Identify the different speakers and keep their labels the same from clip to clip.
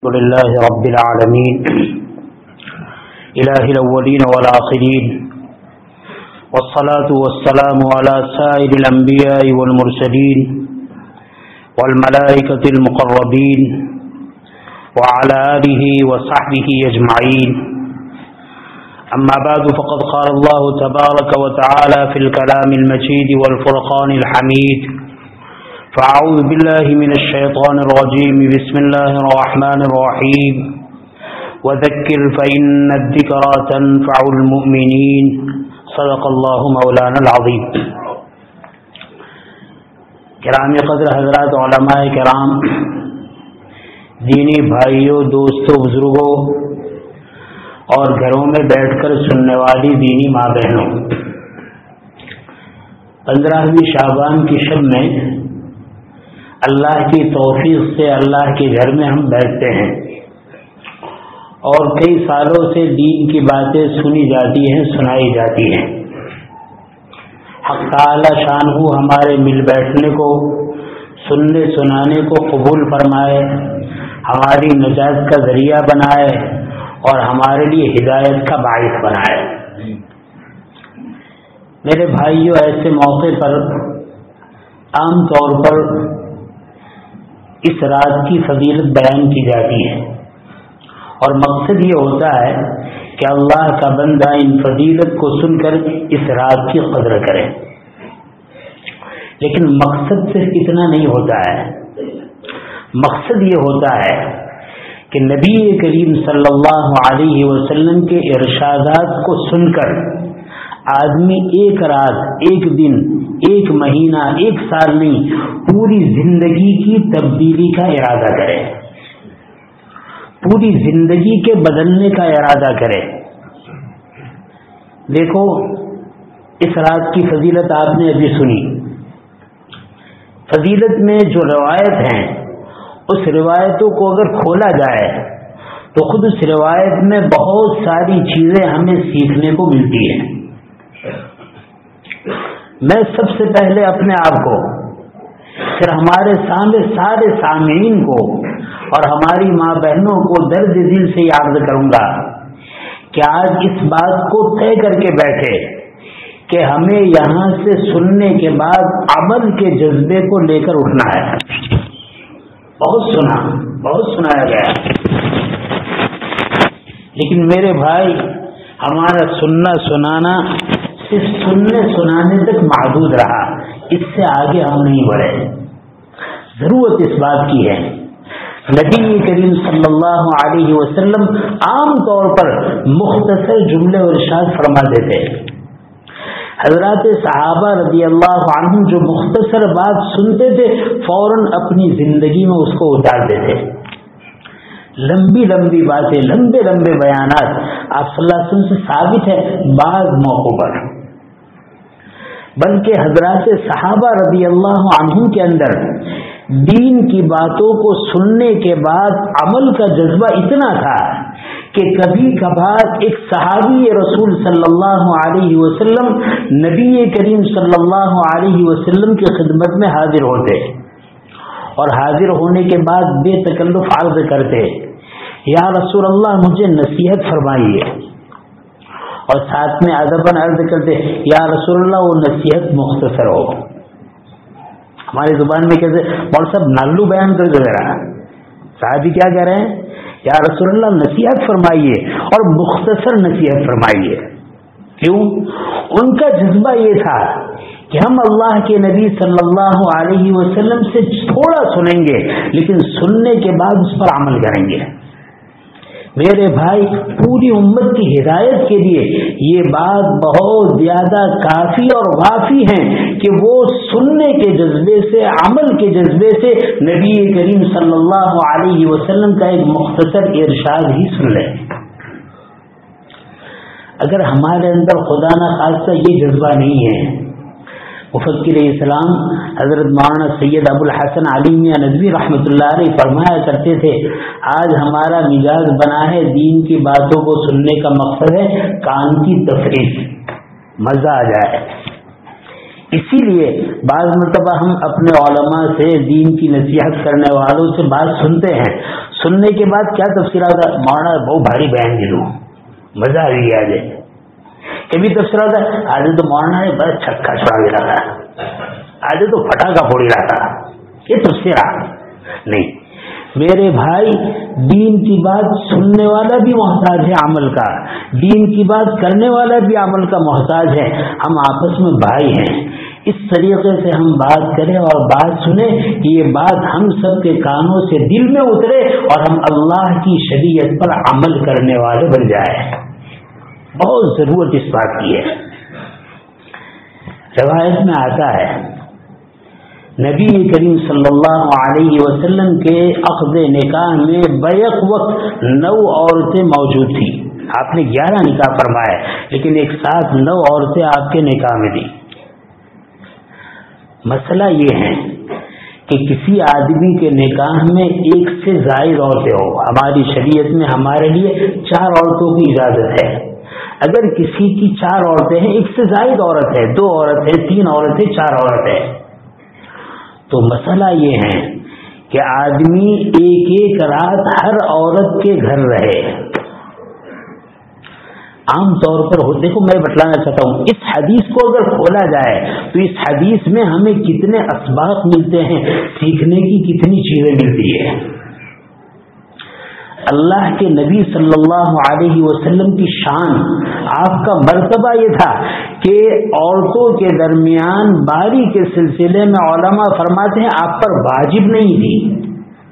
Speaker 1: الحمد لله رب العالمين إله الأولين والآخرين والصلاة والسلام على سائر الأنبياء والمرسلين والملائكة المقربين وعلى آله وصحبه أجمعين. أما بعد فقد قال الله تبارك وتعالى في الكلام المجيد والفرقان الحميد: فأعوذ بالله من الشيطان الرجيم. بسم الله الرحمن الرحيم. وذكر فإن الذكرى تنفع المؤمنين. صدق الله مولانا العظيم. کرام قدر حضرات، علماء کرام، دینی بھائیوں، دوستوں، بزرگوں اور گھروں میں بیٹھ کر سننے والی دینی ماں بہنوں، 15ویں شعبان کی شب میں اللہ کی توفیق سے اللہ کے گھر میں ہم بیٹھتے ہیں اور کئی سالوں سے دین کی باتیں سنی جاتی ہیں، سنائی جاتی ہیں. حق تعالی شان ہو ہمارے مل بیٹھنے کو، سننے سنانے کو قبول فرمائے، ہماری نجات کا ذریعہ بنائے اور ہمارے لیے ہدایت کا باعث بنائے. میرے بھائیوں، ایسے موقع پر عام طور پر اس رات کی فضیلت بیان کی جاتی ہے اور مقصد یہ ہوتا ہے کہ اللہ کا بندہ ان فضیلت کو سن کر اس رات کی قدر کرے. لیکن مقصد صرف اتنا نہیں ہوتا ہے. مقصد یہ ہوتا ہے کہ نبی کریم صلی اللہ علیہ وسلم کے ارشادات کو سن کر آدمی ایک رات، ایک دن، ایک مہینہ، ایک سال نہیں، پوری زندگی کی تبدیلی کا ارادہ کرے، پوری زندگی کے بدلنے کا ارادہ کرے. دیکھو، اس رات کی فضیلت آپ نے ابھی سنی. فضیلت میں جو روایت ہیں، اس روایتوں کو اگر کھولا جائے تو خود اس روایت میں بہت ساری چیزیں ہمیں سیکھنے کو ملتی ہیں. میں سب سے پہلے اپنے آپ کو، پھر ہمارے سامنے سارے سامعین کو اور ہماری ماں بہنوں کو درد دل سے یاد کروں گا کہ آج اس بات کو طے کر کے بیٹھے کہ ہمیں یہاں سے سننے کے بعد عمل کے جذبے کو لے کر اٹھنا ہے. بہت سنایا گیا، لیکن میرے بھائی، ہمارا سننا سنانا صرف سننے سنانے تک محدود رہا، اس سے آگے ہم نہیں بڑھے. ضرورت اس بات کی ہے. نبی کریم صلی اللہ علیہ وسلم عام طور پر مختصر جملے اور ارشاد فرماتے تھے. حضرات صحابہ رضی اللہ عنہم جو مختصر بات سنتے تھے، فوراً اپنی زندگی میں اس کو اتارتے تھے. لمبی لمبی باتیں، لمبے لمبے بیانات آپ صلی اللہ علیہ وسلم سے ثابت ہے. بعض موقعوں پر بلکہ حضرات صحابہ رضی اللہ عنہم کے اندر دین کی باتوں کو سننے کے بعد عمل کا جذبہ اتنا تھا کہ کبھی کبھار ایک صحابی رسول صلی اللہ علیہ وسلم نبی کریم صلی اللہ علیہ وسلم کی خدمت میں حاضر ہوتے اور حاضر ہونے کے بعد بے تکلف عرض کرتے: یا رسول اللہ، مجھے نصیحت فرمائیے. اور ساتھ میں ادباً عرض کرتے: یا رسول اللہ، وہ نصیحت مختصر ہو. ہماری زبان میں کیسے مول صاحب نالو بیان کر دے رہا، صحابی کیا کہہ رہے ہیں؟ یا رسول اللہ، نصیحت فرمائیے اور مختصر نصیحت فرمائیے. کیوں؟ ان کا جذبہ یہ تھا کہ ہم اللہ کے نبی صلی اللہ علیہ وسلم سے تھوڑا سنیں گے، لیکن سننے کے بعد اس پر عمل کریں گے. میرے بھائی، پوری امت کی ہدایت کے لیے یہ بات بہت زیادہ کافی اور وافی ہے کہ وہ سننے کے جذبے سے، عمل کے جذبے سے نبی کریم صلی اللہ علیہ وسلم کا ایک مختصر ارشاد ہی سن لیں. اگر ہمارے اندر خدا نہ خواستہ یہ جذبہ نہیں ہے، مفکر اسلام حضرت مولانا سید ابو الحسن علی میاں ندوی رحمۃ اللہ علیہ فرمایا کرتے تھے: آج ہمارا مزاج بنا ہے دین کی باتوں کو سننے کا مقصد ہے کان کی تفریح، مزہ آ جائے. اسی لیے بعض مرتبہ ہم اپنے علماء سے، دین کی نصیحت کرنے والوں سے بات سنتے ہیں، سننے کے بعد کیا تفسیر ہوتا ہے، مولانا بہت بھاری بیان دے دوں، مزہ آ گئی آج کبھی تفسیر ہوتا ہے، آج تو مولانا نے بس چھکا چھڑا دے رہا تھا، آج تو پٹاخہ پھوڑ رہا تھا، یہ تفسیر نہیں میرے بھائی۔ دین کی بات سننے والا بھی محتاج ہے عمل کا، دین کی بات کرنے والا بھی عمل کا محتاج ہے۔ ہم آپس میں بھائی ہیں، اس طریقے سے ہم بات کریں اور بات سنیں کہ یہ بات ہم سب کے کانوں سے دل میں اترے اور ہم اللہ کی شریعت پر عمل کرنے والے بن جائیں۔ بہت ضرورت اس بات کی ہے۔ روایت میں آتا ہے نبی کریم صلی اللہ علیہ وسلم کے عقد نکاح میں بیک وقت 9 عورتیں موجود تھیں۔ آپ نے 11 نکاح فرمائے لیکن ایک ساتھ 9 عورتیں آپ کے نکاح میں تھیں۔ مسئلہ یہ ہے کہ کسی آدمی کے نکاح میں ایک سے زائد عورتیں ہو، ہماری شریعت میں ہمارے لیے 4 عورتوں کی اجازت ہے۔ اگر کسی کی 4 عورتیں ہیں، ایک سے زائد عورت ہے، 2 عورت ہے، 3 عورت ہے، 4 عورت ہے، تو مسئلہ یہ ہے کہ آدمی ایک رات ہر عورت کے گھر رہے۔ عام طور پر دیکھو میں بتلانا چاہتا ہوں، اس حدیث کو اگر کھولا جائے تو اس حدیث میں ہمیں کتنے اسباق ملتے ہیں، سیکھنے کی کتنی چیزیں ملتی ہے۔ اللہ کے نبی صلی اللہ علیہ وسلم کی شان، آپ کا مرتبہ یہ تھا کہ عورتوں کے درمیان باری کے سلسلے میں علماء فرماتے ہیں آپ پر واجب نہیں تھی۔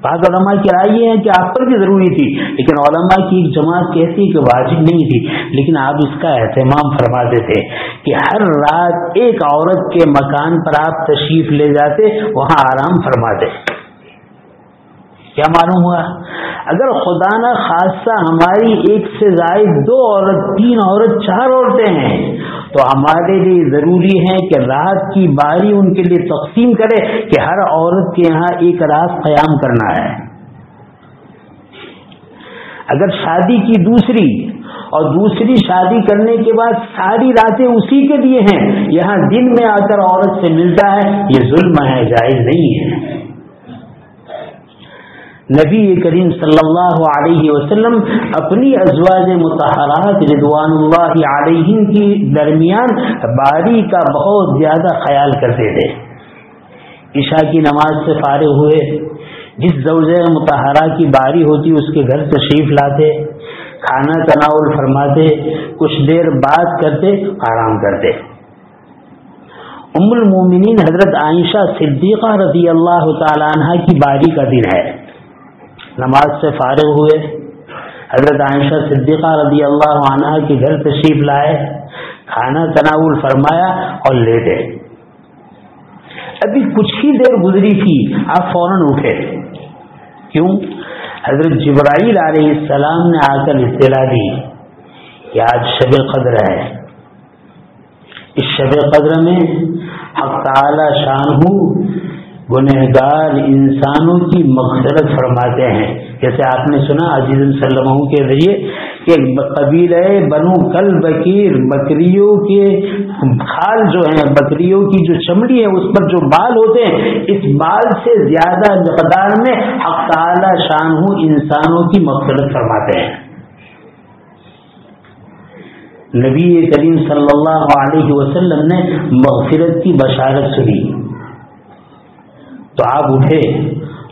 Speaker 1: بعض علماء کی رائے یہ ہے کہ آپ پر بھی ضروری تھی، لیکن علماء کی ایک جماعت کہتی کہ واجب نہیں تھی، لیکن آپ اس کا اہتمام فرماتے تھے کہ ہر رات ایک عورت کے مکان پر آپ تشریف لے جاتے، وہاں آرام فرماتے۔ کیا معلوم ہوا؟ اگر خدا نہ خاصہ ہماری ایک سے زائد 2 عورت، 3 عورت، 4 عورتیں ہیں تو ہمارے لیے ضروری ہے کہ رات کی باری ان کے لیے تقسیم کرے کہ ہر عورت کے یہاں ایک رات قیام کرنا ہے۔ اگر شادی کی دوسری اور دوسری شادی کرنے کے بعد ساری راتیں اسی کے لیے ہیں، یہاں دن میں آ کر عورت سے ملتا ہے، یہ ظلم ہے، جائز نہیں ہے۔ نبی کریم صلی اللہ علیہ وسلم اپنی ازواج مطہرات رضوان اللہ علیہم کی درمیان باری کا بہت زیادہ خیال کرتے تھے۔ عشاء کی نماز سے فارغ ہوئے، جس زوجہ مطہرہ کی باری ہوتی اس کے گھر تشریف لاتے، کھانا تناول فرماتے، کچھ دیر بات کرتے، آرام کرتے۔ ام المومنین حضرت عائشہ صدیقہ رضی اللہ تعالی عنہ کی باری کا دن ہے، نماز سے فارغ ہوئے، حضرت عائشہ صدیقہ رضی اللہ عنہ کے گھر تشریف لائے، کھانا تناول فرمایا اور لیٹے۔ ابھی کچھ ہی دیر گزری تھی، آپ فوراً اٹھے۔ کیوں؟ حضرت جبرائیل علیہ السلام نے آ کر اطلاع دی کہ آج شب قدر ہے، اس شب قدر میں حق تعالی شانہ گنہگار انسانوں کی مغفرت فرماتے ہیں۔ جیسے آپ نے سنا عزیز سلمہ کے ذریعے کہ قبیلہ بنو کل بکیر، بکریوں کے کھال جو ہیں، بکریوں کی جو چمڑی ہے اس پر جو بال ہوتے ہیں، اس بال سے زیادہ مقدار میں حق تعالی شانہ انسانوں کی مغفرت فرماتے ہیں۔ نبی کریم صلی اللہ علیہ وسلم نے مغفرت کی بشارت سنی تو آپ اٹھے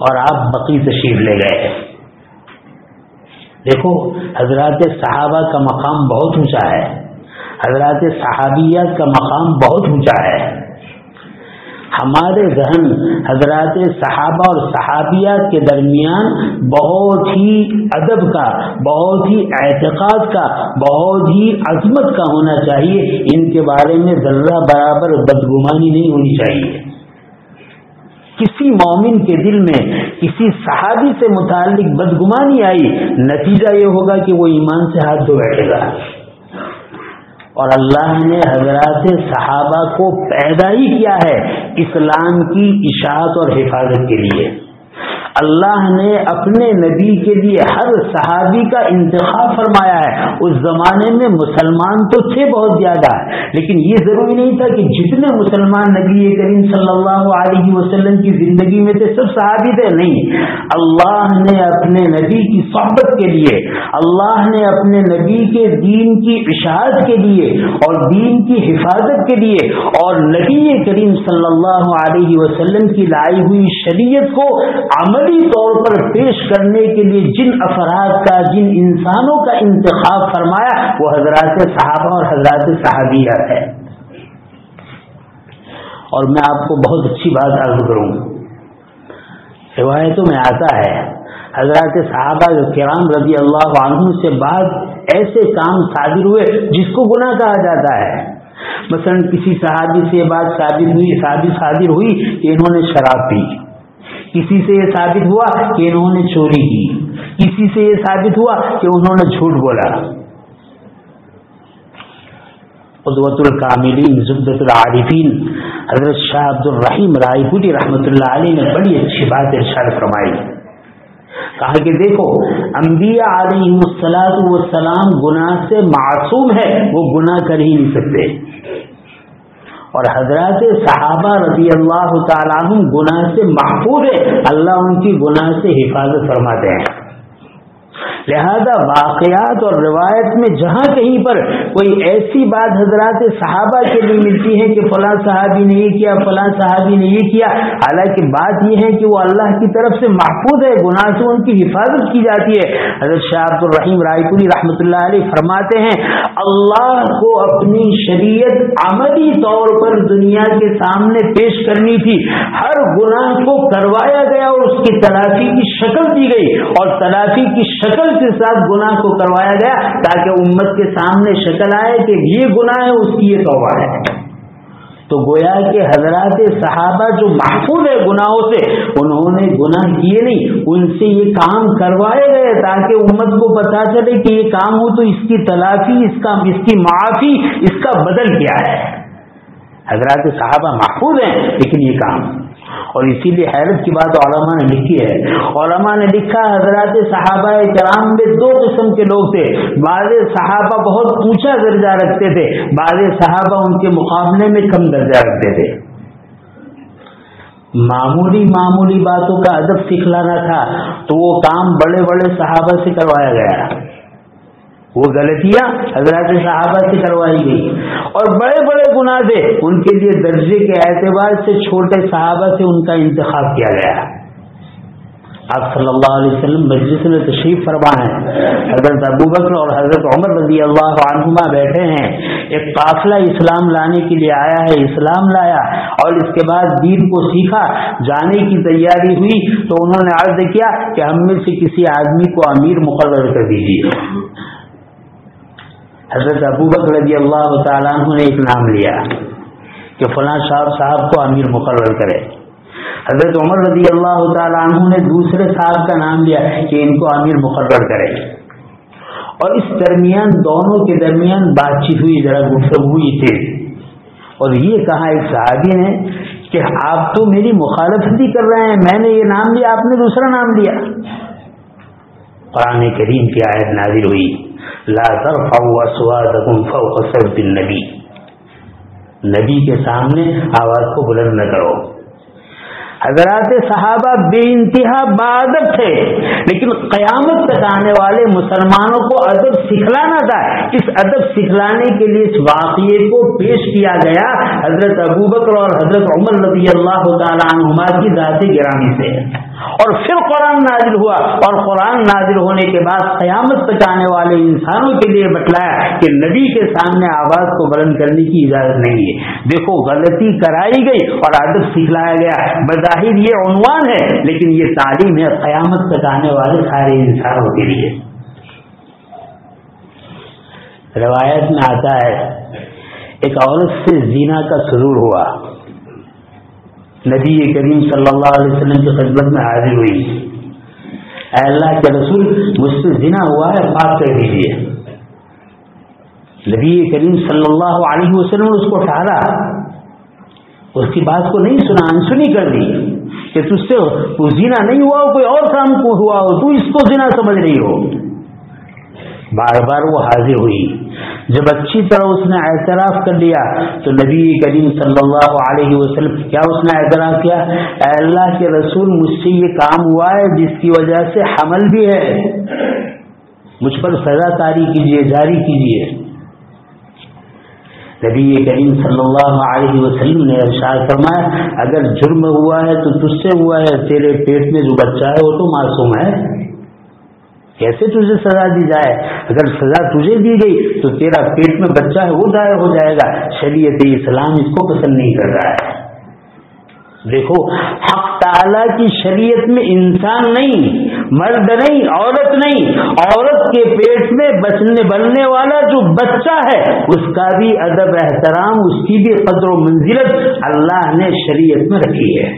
Speaker 1: اور آپ بقی تشریف لے گئے۔ دیکھو حضرات صحابہ کا مقام بہت اونچا ہے، حضرات صحابیات کا مقام بہت اونچا ہے۔ ہمارے ذہن حضرات صحابہ اور صحابیات کے درمیان بہت ہی ادب کا، بہت ہی اعتقاد کا، بہت ہی عظمت کا ہونا چاہیے، ان کے بارے میں ذرہ برابر بدگمانی نہیں ہونی چاہیے۔ کسی مومن کے دل میں کسی صحابی سے متعلق بدگمانی آئی، نتیجہ یہ ہوگا کہ وہ ایمان سے ہاتھ دھو بیٹھے گا۔ اور اللہ نے حضرات صحابہ کو پیدا ہی کیا ہے اسلام کی اشاعت اور حفاظت کے لیے۔ اللہ نے اپنے نبی کے لیے ہر صحابی کا انتخاب فرمایا ہے. اس زمانے میں مسلمان تو تھے بہت زیادہ، لیکن یہ ضروری نہیں تھا کہ جتنے مسلمان نبی کریم صلی اللہ علیہ وسلم کی زندگی میں تھے سب صحابی تھے. نہیں، اللہ نے اپنے نبی کی صحبت کے لیے، اللہ نے اپنے نبی کے دین کی اشاعت کے لیے اور دین کی حفاظت کے لیے اور نبی کریم صلی اللہ علیہ وسلم کی لائی ہوئی شریعت کو عملی طور پر پیش کرنے کے لیے جن افراد کا، جن انسانوں کا انتخاب فرمایا وہ حضرات صحابہ اور حضرات صحابیات ہے. اور میں آپ کو بہت اچھی بات عرض کروں، روایتوں میں آتا ہے حضرات صحابہ کرام رضی اللہ عنہم سے بعد ایسے کام صادر ہوئے جس کو گناہ کہا جاتا ہے. مثلا کسی صحابی سے بات صادر ہوئی کہ انہوں نے شراب پی، کسی سے یہ ثابت ہوا کہ انہوں نے چوری کی، کسی سے یہ ثابت ہوا کہ انہوں نے جھوٹ بولا. قدوۃ الکاملین زبدۃ العارفین حضرت شاہ عبد الرحیم رائے پوری رحمۃ اللہ علیہ نے بڑی اچھی بات ارشاد فرمائی. کہا کہ دیکھو انبیاء علیہ الصلوۃ والسلام گناہ سے معصوم ہے، وہ گناہ کر ہی نہیں سکتے، اور حضرات صحابہ رضی اللہ تعالیٰ عنہم گناہ سے محفوظ ہے، اللہ ان کی گناہ سے حفاظت فرماتے ہیں. لہذا واقعات اور روایت میں جہاں کہیں پر کوئی ایسی بات حضرات صحابہ کے لیے ملتی ہے کہ فلاں صحابی نے یہ کیا، فلاں صحابی نے یہ کیا، حالانکہ بات یہ ہے کہ وہ اللہ کی طرف سے محفوظ ہے، گناہ سے ان کی حفاظت کی جاتی ہے. حضرت شاہ عبد الرحیم رائے پوری رحمۃ اللہ علیہ فرماتے ہیں اللہ کو اپنی شریعت عملی طور پر دنیا کے سامنے پیش کرنی تھی. ہر گناہ کو کروایا گیا اور اس کی تلافی کی شکل دی گئی، اور تلافی کی شکل کے ساتھ گناہ کو کروایا گیا تاکہ امت کے سامنے شکل آئے کہ یہ گناہ ہے، اس کی یہ توبہ ہے. تو گویا کہ حضرات صحابہ جو محفوظ ہے گناہوں سے، انہوں نے گناہ کیے نہیں، ان سے یہ کام کروائے گئے تاکہ امت کو پتا چلے کہ یہ کام ہو تو اس کی تلافی، اس کی معافی، اس کا بدل کیا ہے. حضرات صحابہ محفوظ ہیں لیکن یہ کام، اور اسی لیے حیرت کی بات علماء نے لکھی ہے. علماء نے لکھا حضرات صحابہ کرام میں دو قسم کے لوگ تھے. بعض صحابہ بہت اونچا درجہ رکھتے تھے، بعض صحابہ ان کے مقابلے میں کم درجہ رکھتے تھے. معمولی باتوں کا ادب سکھلانا تھا تو وہ کام بڑے بڑے صحابہ سے کروایا گیا، وہ غلطیاں حضرات صحابہ سے کروائی گئی، اور بڑے بڑے گناہ تھے ان کے لیے درجے کے اعتبار سے چھوٹے صحابہ سے ان کا انتخاب کیا گیا. آپ صلی اللہ علیہ وسلم مجلس میں تشریف فرما ہیں، حضرت ابوبکر اور حضرت عمر رضی اللہ عنہما بیٹھے ہیں. ایک قافلہ اسلام لانے کے لیے آیا ہے، اسلام لایا اور اس کے بعد دین کو سیکھا، جانے کی تیاری ہوئی تو انہوں نے عرض کیا کہ ہم میں سے کسی آدمی کو امیر مقرر کر دیجیے. حضرت ابوبکر رضی اللہ تعالیٰ عنہ نے ایک نام لیا کہ فلاں صاحب کو امیر مقرر کرے. حضرت عمر رضی اللہ تعالیٰ عنہ نے دوسرے صاحب کا نام لیا کہ ان کو امیر مقرر کرے. اور اس درمیان دونوں کے درمیان بات چیت ہوئی، ذرا گفتگو ہوئی تھی، اور یہ کہا ایک صحابی نے کہ آپ تو میری مخالفت ہی کر رہے ہیں، میں نے یہ نام لیا، آپ نے دوسرا نام لیا. قرآن کریم کی آیت نازل ہوئی لا ترفعوا اصواتکم فوق صوت النبی، نبی کے سامنے آواز کو بلند نہ کرو. حضرات صحابہ بے انتہا باادب تھے، لیکن قیامت تک آنے والے مسلمانوں کو ادب سکھلانا تھا. اس ادب سکھلانے کے لیے اس واقعے کو پیش کیا گیا حضرت ابوبکر اور حضرت عمر رضی اللہ تعالی عنہما کی ذات گرامی سے. اور پھر قرآن نازل ہوا، اور قرآن نازل ہونے کے بعد قیامت تک آنے والے انسانوں کے لیے بتلایا کہ نبی کے سامنے آواز کو بلند کرنے کی اجازت نہیں ہے. دیکھو غلطی کرائی گئی اور ادب سکھلایا گیا. بظاہر یہ عنوان ہے لیکن یہ تعلیم ہے قیامت تک آنے والے سارے انسانوں کے لیے. روایت میں آتا ہے ایک عورت سے زنا کا سرور ہوا، نبی کریم صلی اللہ علیہ وسلم کی خدمت میں حاضر ہوئی. اے اللہ کے رسول مجھ سے زنا ہوا ہے، معاف کر دیجیے. نبی کریم صلی اللہ علیہ وسلم نے اس کو ٹالا، اس کی بات کو نہیں سنا، انسنی کر دی کہ تجھ سے زنا نہیں ہوا ہو، کوئی اور کام کو ہوا ہو، تو اس کو زنا سمجھ رہی ہو. بار بار وہ حاضر ہوئی. جب اچھی طرح اس نے اعتراف کر لیا تو نبی کریم صلی اللہ علیہ وسلم کیا اس نے اعتراف کیا، اے اللہ کے رسول مجھ سے یہ کام ہوا ہے جس کی وجہ سے حمل بھی ہے، مجھ پر سزا جاری کیجیے. نبی کریم صلی اللہ علیہ وسلم نے ارشاد فرمایا اگر جرم ہوا ہے تو تجھ سے ہوا ہے، تیرے پیٹ میں جو بچہ ہے وہ تو معصوم ہے، کیسے تجھے سزا دی جائے؟ اگر سزا تجھے دی گئی تو تیرا پیٹ میں بچہ ہے وہ ضائع ہو جائے گا. شریعت اسلام اس کو پسند نہیں کر رہا ہے. دیکھو حق تعالی کی شریعت میں انسان نہیں، مرد نہیں، عورت نہیں، عورت کے پیٹ میں بننے والا جو بچہ ہے اس کا بھی ادب احترام، اس کی بھی قدر و منزلت اللہ نے شریعت میں رکھی ہے.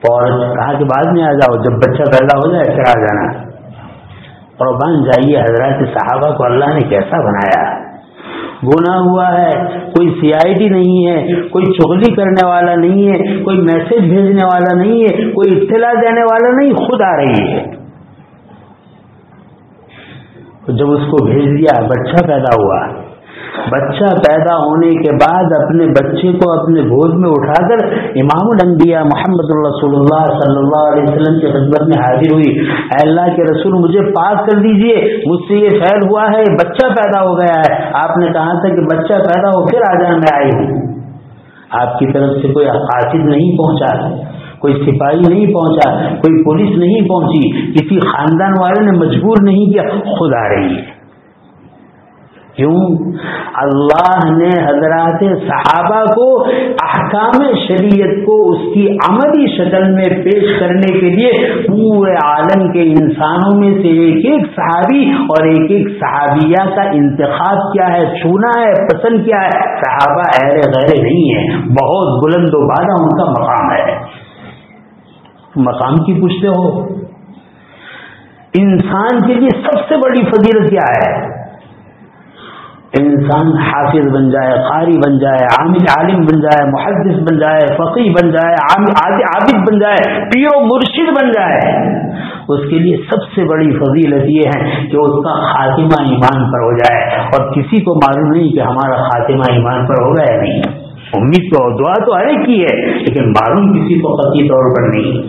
Speaker 1: اور کہا کہ بعد میں آ جاؤ، جب بچہ پیدا ہو جائے پھر آ جانا. اور بن جائیے. حضرات صحابہ کو اللہ نے کیسا بنایا. گناہ ہوا ہے، کوئی CID نہیں ہے، کوئی چغلی کرنے والا نہیں ہے، کوئی میسج بھیجنے والا نہیں ہے، کوئی اطلاع دینے والا نہیں، خود آ رہی ہے. جب اس کو بھیج دیا، بچہ پیدا ہوا. بچہ پیدا ہونے کے بعد اپنے بچے کو اپنے گود میں اٹھا کر امام الانبیاء محمد رسول اللہ صلی اللہ علیہ وسلم کی خدمت میں حاضر ہوئی. اے اللہ کے رسول مجھے پاک کر دیجئے، مجھ سے یہ فعل ہوا ہے، بچہ پیدا ہو گیا ہے. آپ نے کہا تھا کہ بچہ پیدا ہو پھر آ جانا، میں آئی ہوں. آپ کی طرف سے کوئی قاصد نہیں پہنچا، کوئی سپاہی نہیں پہنچا، کوئی پولیس نہیں پہنچی، کسی خاندان والے نے مجبور نہیں کیا، خود آ رہی ہے. کیوں؟ اللہ نے حضرات صحابہ کو احکام شریعت کو اس کی عملی شکل میں پیش کرنے کے لیے پورے عالم کے انسانوں میں سے ایک ایک صحابی اور ایک ایک صحابیہ کا انتخاب کیا ہے، چنا ہے، پسند کیا ہے. صحابہ ایرے غیرے نہیں ہیں، بہت بلند و بالا ان کا مقام ہے. مقام کی پوچھتے ہو؟ انسان کے لیے سب سے بڑی فضیلت کیا ہے؟ انسان حافظ بن جائے، قاری بن جائے، عالم بن جائے، محدث بن جائے، فقیہ بن جائے، عابد بن جائے، پیر و مرشد بن جائے. اس کے لیے سب سے بڑی فضیلت یہ ہے کہ اس کا خاتمہ ایمان پر ہو جائے. اور کسی کو معلوم نہیں کہ ہمارا خاتمہ ایمان پر ہوگا یا نہیں. امید تو دعا تو ہر ایک کی ہے، لیکن معلوم کسی کو قطعی طور پر نہیں.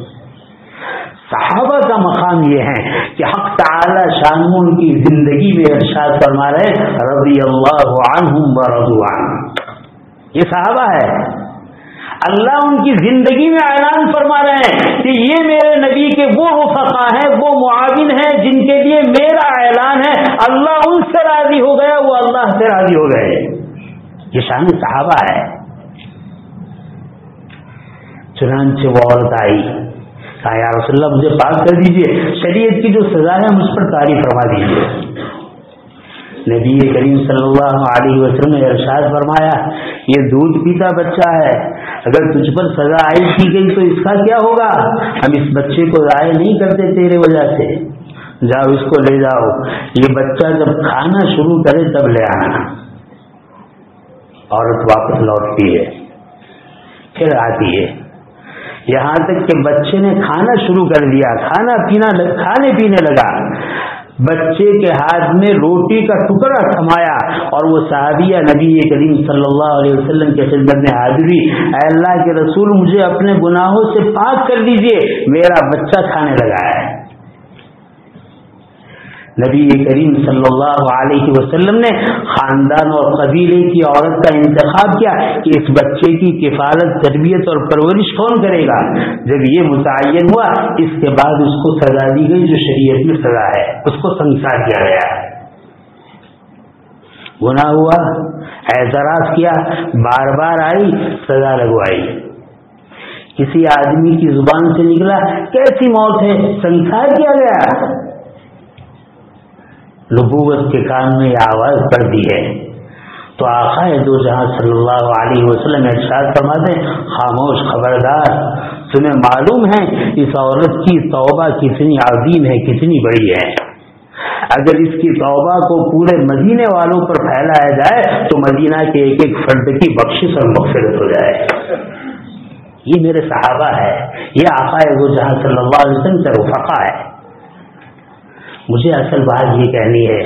Speaker 1: صحابہ کا مقام یہ ہے کہ حق تعالی شانون کی زندگی میں ارشاد فرما رہے رضی اللہ عنہم ورضوا عنہ. یہ صحابہ ہے، اللہ ان کی زندگی میں اعلان فرما رہے ہیں کہ یہ میرے نبی کے وہ رفقا ہیں، وہ معاون ہیں جن کے لیے میرا اعلان ہے، اللہ ان سے راضی ہو گیا، وہ اللہ سے راضی ہو گئے. یہ شان صحابہ ہے. چنانچہ وہ عورت آئی، کہا یا رسول اللہ مجھے پاک کر دیجئے، شریعت کی جو سزا ہے مجھ پر طاری فرما دیجئے. نبی کریم صلی اللہ علیہ وسلم نے ارشاد فرمایا یہ دودھ پیتا بچہ ہے، اگر تجھ پر سزا عائد کی گئی تو اس کا کیا ہوگا؟ ہم اس بچے کو ضائع نہیں کرتے تیرے وجہ سے، جاؤ اس کو لے جاؤ، یہ بچہ جب کھانا شروع کرے تب لے آنا. عورت واپس لوٹتی ہے، پھر آتی ہے، یہاں تک کہ بچے نے کھانا شروع کر دیا، کھانے پینے لگا. بچے کے ہاتھ میں روٹی کا ٹکڑا تھمایا اور وہ صحابیہ نبی کریم صلی اللہ علیہ وسلم کے خدمت میں حاضر ہوئی. اے اللہ کے رسول مجھے اپنے گناہوں سے پاک کر دیجئے، میرا بچہ کھانے لگا ہے. نبی کریم صلی اللہ علیہ وسلم نے خاندان اور قبیلے کی عورت کا انتخاب کیا کہ اس بچے کی کفالت، تربیت اور پرورش کون کرے گا. جب یہ متعین ہوا اس کے بعد اس کو سزا دی گئی جو شریعت میں سزا ہے، اس کو سنسار کیا گیا. گناہ ہوا، اعتراف کیا، بار بار آئی، سزا لگوائی. کسی آدمی کی زبان سے نکلا کیسی موت ہے، سنسار کیا گیا. نبوت کے کان میں یہ آواز پڑ دی ہے تو آقا دو جہاں صلی اللہ علیہ وسلم ارشاد فرماتے ہیں خاموش، خبردار، تمہیں معلوم ہے اس عورت کی توبہ کتنی عظیم ہے، کتنی بڑی ہے. اگر اس کی توبہ کو پورے مدینے والوں پر پھیلایا جائے تو مدینہ کے ایک ایک فرد کی بخشش اور مغفرت ہو جائے. یہ میرے صحابہ ہے، یہ آقا دو جہاں صلی اللہ علیہ وسلم کے رفقا ہے۔ مجھے اصل بات یہ کہنی ہے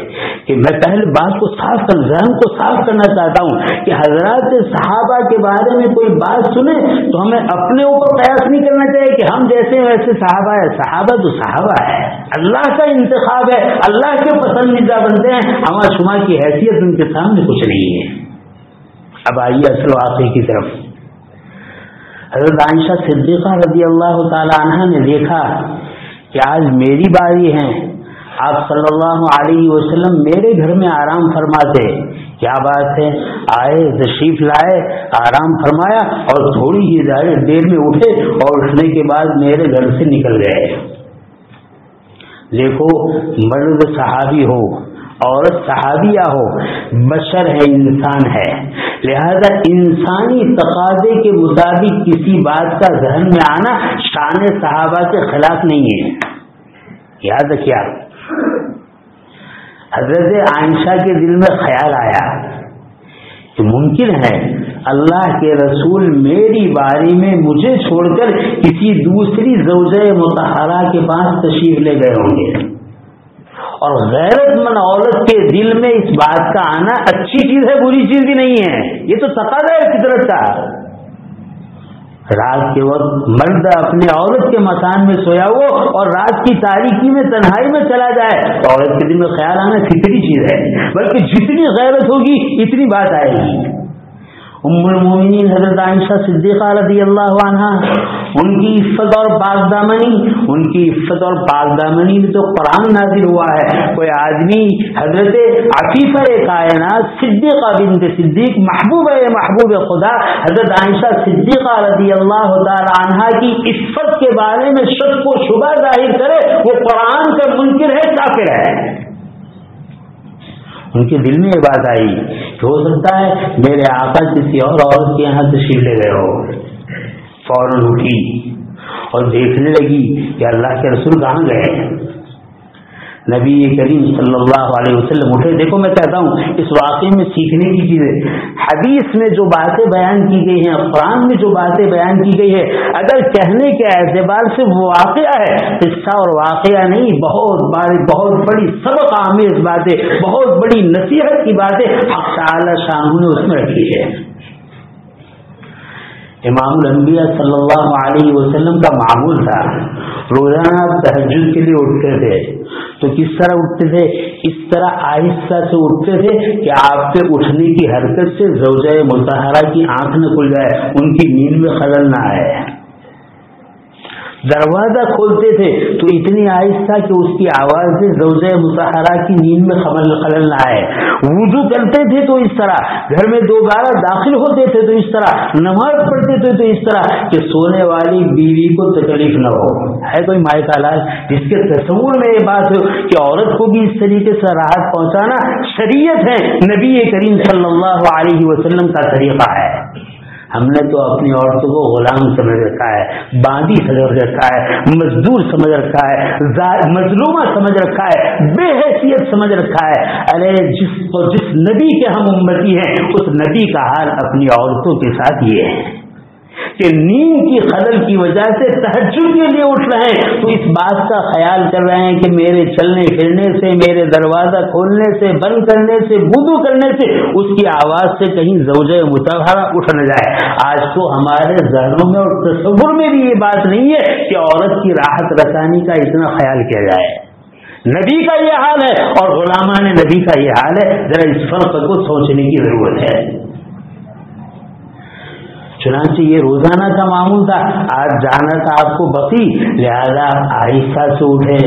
Speaker 1: کہ میں پہلے بات کو صاف کر ذہن کو صاف کرنا چاہتا ہوں کہ حضرات صحابہ کے بارے میں کوئی بات سنے تو ہمیں اپنے اوپر قیاس نہیں کرنا چاہیے کہ ہم جیسے ویسے صحابہ ہے۔ صحابہ تو صحابہ ہے، اللہ کا انتخاب ہے، اللہ کے پسندیدہ بنتے ہیں، ہمارا شما کی حیثیت ان کے سامنے کچھ نہیں ہے۔ اب آئیے اصل واقعے کی طرف۔ حضرت عائشہ صدیقہ رضی اللہ تعالی عنہا نے دیکھا کہ آج میری باری ہے، آپ صلی اللہ علیہ وسلم میرے گھر میں آرام فرماتے، کیا بات ہے، آئے تشریف لائے، آرام فرمایا اور تھوڑی ہی دیر میں اٹھے اور اٹھنے کے بعد میرے گھر سے نکل گئے۔ دیکھو، مرد صحابی ہو عورت صحابیہ ہو، بشر ہے، انسان ہے، لہذا انسانی تقاضے کے مطابق کسی بات کا ذہن میں آنا شان صحابہ کے خلاف نہیں ہے۔ یاد رکھیے، حضرت عائشہ کے دل میں خیال آیا کہ ممکن ہے اللہ کے رسول میری باری میں مجھے چھوڑ کر کسی دوسری زوجہ مطہرہ کے پاس تشریف لے گئے ہوں گے، اور غیرت مند عورت کے دل میں اس بات کا آنا اچھی چیز ہے، بری چیز بھی نہیں ہے، یہ تو تقاضا ہے فطرت کا۔ رات کے وقت مرد اپنے عورت کے مکان میں سویا ہو اور رات کی تاریکی میں تنہائی میں چلا جائے تو عورت کے دل میں خیال آنا فطری چیز ہے، بلکہ جتنی غیرت ہوگی اتنی بات آئے گی۔ ام المومنین حضرت عائشہ صدیقہ رضی اللہ عنہا، ان کی عفت اور پاک دامنی، ان کی عفت اور پاک دامنی میں تو قرآن نازل ہوا ہے۔ کوئی آدمی حضرت عفیفہ کائنات صدیقہ بنت صدیق محبوب خدا حضرت عائشہ صدیقہ رضی اللہ تعالی عنہا کی عفت کے بارے میں شک و شبہ ظاہر کرے، وہ قرآن کا منکر ہے، کافر ہے۔ ان کے دل میں یہ بات آئی کہ ہو سکتا ہے میرے آقا کسی اور عورت کے یہاں تشریف لے گئے ہو۔ فوراً اٹھی اور دیکھنے لگی کہ اللہ کے رسول کہاں گئے۔ نبی کریم صلی اللہ علیہ وسلم اٹھے۔ دیکھو میں کہتا ہوں اس واقعے میں سیکھنے کی چیزیں، حدیث میں جو باتیں بیان کی گئی ہیں، قرآن میں جو باتیں بیان کی گئی ہے، اگر کہنے کے اعتبار سے وہ واقعہ ہے، قصہ اور واقعہ نہیں، بہت بڑی سبق آمیز باتیں، بہت بڑی نصیحت کی باتیں حق تعالی شان نے اس میں رکھی ہے۔ امام الانبیاء صلی اللہ علیہ وسلم کا معمول تھا، روزانہ تہجد کے لیے اٹھتے تھے تو کس طرح اٹھتے تھے؟ اس طرح آہستہ سے اٹھتے تھے کہ آپ کے اٹھنے کی حرکت سے زوجہ مطہرہ کی آنکھ نہ کھل جائے، ان کی نیند میں خلل نہ آئے۔ دروازہ کھولتے تھے تو اتنی آہستہ کہ اس کی آواز سے زوجہ مطہرہ کی نیند میں خلل نہ آئے۔ وضو کرتے تھے تو اس طرح، گھر میں دوبارہ داخل ہوتے تھے تو اس طرح، نماز پڑھتے تھے تو اس طرح کہ سونے والی بیوی کو تکلیف نہ ہو۔ ہے کوئی مائیں کا علاج جس کے تصور میں یہ بات ہو کہ عورت کو بھی اس طریقے سے راحت پہنچانا شریعت ہے، نبی کریم صلی اللہ علیہ وسلم کا طریقہ ہے۔ ہم نے تو اپنی عورتوں کو غلام سمجھ رکھا ہے، باندی سمجھ رکھا ہے، مزدور سمجھ رکھا ہے، مظلومہ سمجھ رکھا ہے، بے حیثیت سمجھ رکھا ہے۔ ارے جس نبی کے ہم امتی ہیں اس نبی کا حال اپنی عورتوں کے ساتھ یہ ہے کہ نیند کی خلل کی وجہ سے تہجد کے لیے اٹھ رہے ہیں تو اس بات کا خیال کر رہے ہیں کہ میرے چلنے پھرنے سے، میرے دروازہ کھولنے سے، بند کرنے سے، وضو کرنے سے اس کی آواز سے کہیں زوجہ مطہرہ اٹھ نہ جائے۔ آج تو ہمارے ذہنوں میں اور تصور میں بھی یہ بات نہیں ہے کہ عورت کی راحت رسانی کا اتنا خیال کیا جائے۔ نبی کا یہ حال ہے اور غلامان نبی کا یہ حال ہے، ذرا اس فرق کو سوچنے کی ضرورت ہے۔ چنانچہ یہ روزانہ کا معمول تھا، آج جانا تھا آپ کو بقی، لہذا آہستہ سے اٹھے،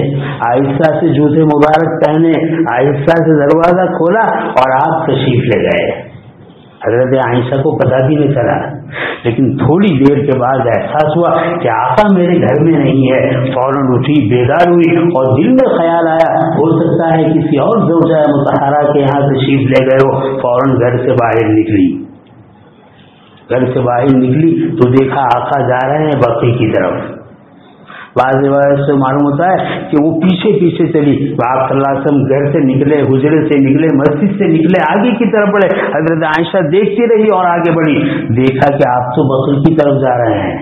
Speaker 1: آہستہ سے جوتے مبارک پہنے، آہستہ سے دروازہ کھولا اور آپ تشریف لے گئے۔ حضرت عائشہ کو پتہ بھی نہیں چلا، لیکن تھوڑی دیر کے بعد احساس ہوا کہ آقا میرے گھر میں نہیں ہے۔ فوراً اٹھی، بیدار ہوئی اور دل میں خیال آیا ہو سکتا ہے کسی اور زوجہ مطہرہ کے یہاں تشریف لے گئے ہو۔ فوراً گھر سے باہر نکلی، تو دیکھا آقا جا رہے ہیں بقی کی طرف۔ بعض روایت سے معلوم ہوتا ہے کہ وہ پیچھے پیچھے چلی، آپ صلی اللہ علیہ وسلم گھر سے نکلے، حجرے سے نکلے، مسجد سے نکلے، آگے کی طرف بڑھے۔ حضرت عائشہ دیکھتی رہی اور آگے بڑھی، دیکھا کہ آپ تو بقی کی طرف جا رہے ہیں۔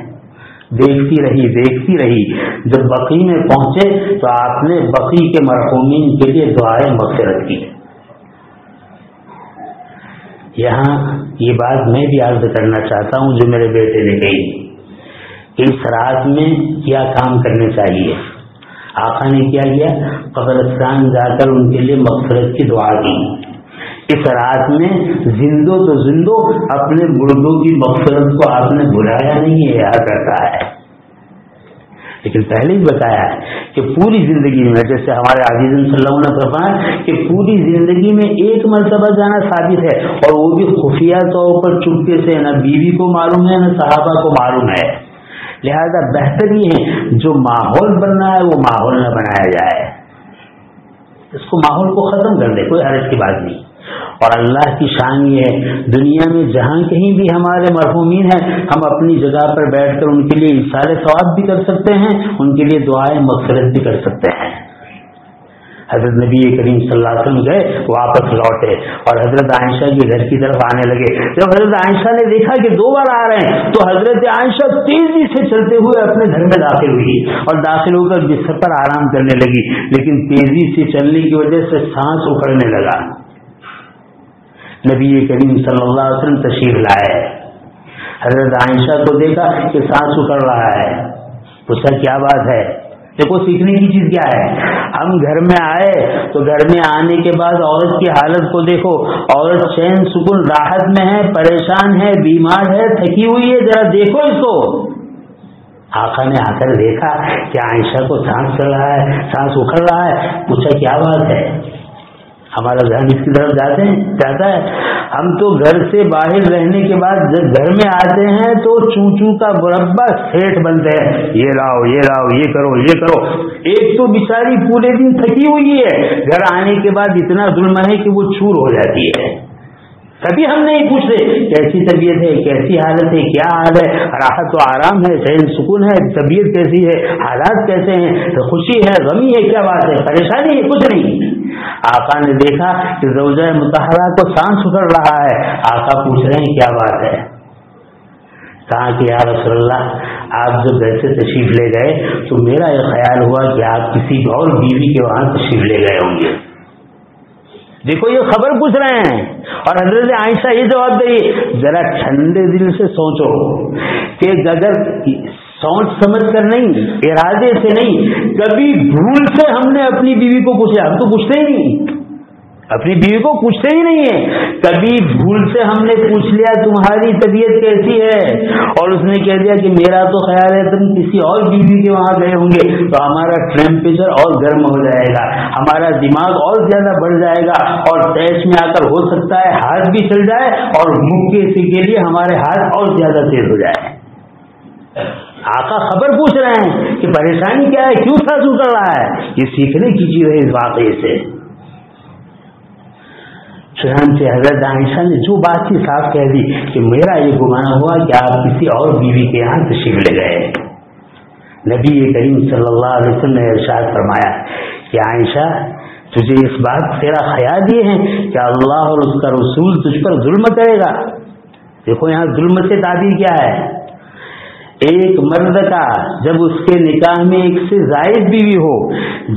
Speaker 1: دیکھتی رہی. جب بقی میں پہنچے تو آپ نے بقی کے مرحومین کے لیے دعائیں مغفرت کی. یہاں یہ بات میں بھی عرض کرنا چاہتا ہوں جو میرے بیٹے نے کہی کہ اس رات میں کیا کام کرنے چاہیے. آقا نے کیا کیا؟ قبرستان جا کر ان کے لیے مغفرت کی دعا کی. اس رات میں زندوں تو زندوں اپنے مردوں کی مغفرت کو آپ نے بلایا نہیں ہے، یاد کرتا ہے. لیکن پہلے ہی بتایا ہے کہ پوری زندگی میں، جیسے ہمارے عزیز صلی اللہ علیہ وسلم نے فرمایا کہ پوری زندگی میں ایک مرتبہ جانا ثابت ہے، اور وہ بھی خفیہ طور پر چپکے سے، نہ بیوی کو معلوم ہے نہ صحابہ کو معلوم ہے. لہذا بہتر یہ ہے جو ماحول بننا ہے وہ ماحول نہ بنایا جائے، اس کو ماحول کو ختم کر دے، کوئی حرج کی بات نہیں. اور اللہ کی شان یہ ہے دنیا میں جہاں کہیں بھی ہمارے مرحومین ہیں ہم اپنی جگہ پر بیٹھ کر ان کے لیے ایثار ثواب بھی کر سکتے ہیں، ان کے لیے دعائیں مغفرت بھی کر سکتے ہیں. حضرت نبی کریم صلی اللہ علیہ وسلم گئے، واپس لوٹے اور حضرت عائشہ کے گھر کی طرف آنے لگے. جب حضرت عائشہ نے دیکھا کہ 2 بار آ رہے ہیں تو حضرت عائشہ تیزی سے چلتے ہوئے اپنے گھر میں داخل ہوئی اور داخل ہو کر بستر پر آرام کرنے لگی، لیکن تیزی سے چلنے کی وجہ سے سانس اکھڑنے لگا. نبی کریم صلی اللہ علیہ وسلم تشریف لائے، حضرت عائشہ کو دیکھا کہ سانس اکھڑ رہا ہے، پوچھا کیا بات ہے؟ دیکھو سیکھنے کی چیز کیا ہے، ہم گھر میں آئے تو گھر میں آنے کے بعد عورت کی حالت کو دیکھو، عورت چین سکون راحت میں ہے، پریشان ہے، بیمار ہے، تھکی ہوئی ہے، ذرا دیکھو اس کو. آقا نے آ کر دیکھا کہ عائشہ کو سانس چل رہا ہے، سانس اکھڑ رہا ہے، پوچھا کیا بات ہے؟ ہمارا ذہن اس کی طرف جاتا ہے. ہم تو گھر سے باہر رہنے کے بعد جب گھر میں آتے ہیں تو چونچو کا مربع سیٹ بنتے ہیں، یہ لاؤ یہ کرو. ایک تو بیچاری پورے دن تھکی ہوئی ہے، گھر آنے کے بعد اتنا ظلم ہے کہ وہ چور ہو جاتی ہے. کبھی ہم نہیں پوچھتے کیسی طبیعت ہے، کیسی حالت ہے، کیا حال ہے، راحت و آرام ہے، چین سکون ہے، طبیعت کیسی ہے، حالات کیسے ہیں، خوشی ہے، غمی ہے، کیا بات ہے، پریشانی ہے، کچھ نہیں. آقا نے دیکھا کہ زوجہ مطہرہ کو سانس اکھڑ رہا ہے. آقا پوچھ رہے ہیں کیا بات ہے؟ کہا کہ یا رسول اللہ آپ جب گھر سے تشریف لے گئے تو میرا یہ خیال ہوا کہ آپ کسی اور بیوی کے وہاں تشریف لے گئے ہوں گے. دیکھو یہ خبر پوچھ رہے ہیں اور حضرت عائشہ یہ جواب دے، ذرا ٹھنڈے دل سے سوچو کہ اگر سوچ سمجھ کر نہیں، ارادے سے نہیں، کبھی بھول سے ہم نے اپنی بیوی کو پوچھا؟ ہم تو پوچھتے ہی نہیں، اپنی بیوی کو پوچھتے ہی نہیں ہے. کبھی بھول سے ہم نے پوچھ لیا تمہاری طبیعت کیسی ہے اور اس نے کہہ دیا کہ میرا تو خیال ہے تم کسی اور بیوی کے وہاں گئے ہوں گے، تو ہمارا ٹیمپریچر اور گرم ہو جائے گا، ہمارا دماغ اور زیادہ بڑھ جائے گا اور تیش میں آ کر ہو سکتا ہے ہاتھ بھی چل جائے اور مکے کے لیے ہمارے ہاتھ اور زیادہ تیز ہو جائے. آقا خبر پوچھ رہے ہیں کہ پریشانی کیا ہے، کیوں سانس اکھڑ رہا ہے. یہ سیکھنے کی چیز ہے اس واقعے سے. چنانچہ حضرت عائشہ نے جو بات کی صاف کہہ دی کہ میرا یہ گمان ہوا کہ آپ کسی اور بیوی کے یہاں تشریف لے گئے. نبی کریم صلی اللہ علیہ وسلم نے ارشاد فرمایا کہ عائشہ تجھے اس بات تیرا خیال یہ ہے کہ اللہ اور اس کا رسول تجھ پر ظلم کرے گا. دیکھو یہاں ظلم سے تعبیر کیا ہے، ایک مرد کا جب اس کے نکاح میں ایک سے زائد بیوی ہو،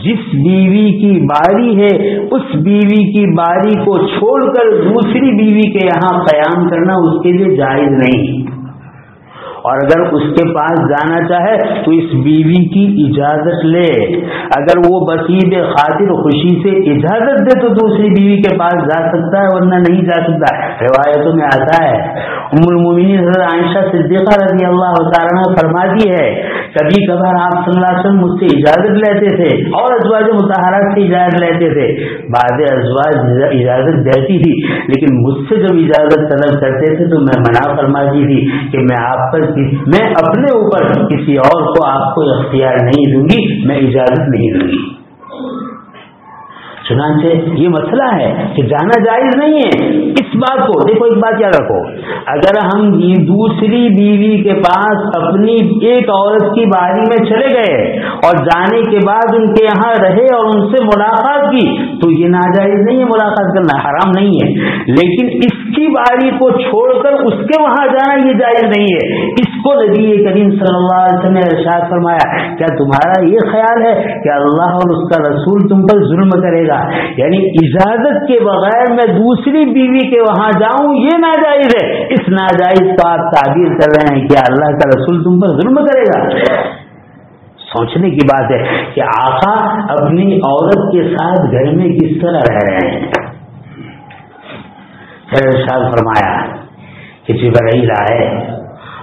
Speaker 1: جس بیوی کی باری ہے اس بیوی کی باری کو چھوڑ کر دوسری بیوی کے یہاں قیام کرنا اس کے لیے جائز نہیں. اور اگر اس کے پاس جانا چاہے تو اس بیوی کی اجازت لے، اگر وہ بصیب خاطر خوشی سے اجازت دے تو دوسری بیوی کے پاس جا سکتا ہے، ورنہ نہیں جا سکتا. روایتوں میں آتا ہے، ام المومنین حضرت عائشہ صدیقہ رضی اللہ تعالیٰ عنہ فرماتی ہے کبھی کبھار آپ صلی اللہ علیہ وسلم مجھ سے اجازت لیتے تھے اور ازواج مطہرات سے اجازت لیتے تھے. بعض ازواج اجازت دیتی تھی لیکن مجھ سے جب اجازت طلب کرتے تھے تو میں منع فرماتی تھی کہ میں اپنے اوپر کسی اور کو آپ کو اختیار نہیں دوں گی، میں اجازت نہیں دوں گی. چنانچہ یہ مسئلہ ہے کہ جانا جائز نہیں ہے. اس بات کو دیکھو، ایک بات یاد رکھو، اگر ہم دوسری بیوی کے پاس اپنی ایک عورت کی باری میں چلے گئے اور جانے کے بعد ان کے یہاں رہے اور ان سے ملاقات کی تو یہ ناجائز نہیں ہے، ملاقات کرنا حرام نہیں ہے. لیکن اس کی باری کو چھوڑ کر اس کے وہاں جانا یہ جائز نہیں ہے. اس کو نبی کریم صلی اللہ علیہ وسلم نے ارشاد فرمایا کیا تمہارا یہ خیال ہے کہ اللہ اور اس کا رسول تم پر ظلم کرے گا؟ یعنی اجازت کے بغیر میں دوسری بیوی کے وہاں جاؤں یہ ناجائز ہے. اس ناجائز کو آپ تعبیر کر رہے ہیں کیا اللہ کا رسول تم پر ظلم کرے گا؟ سوچنے کی بات ہے کہ آقا اپنی عورت کے ساتھ گھر میں کس طرح رہ رہے ہیں. پھر ارشاد فرمایا کہ جبرائیل آئے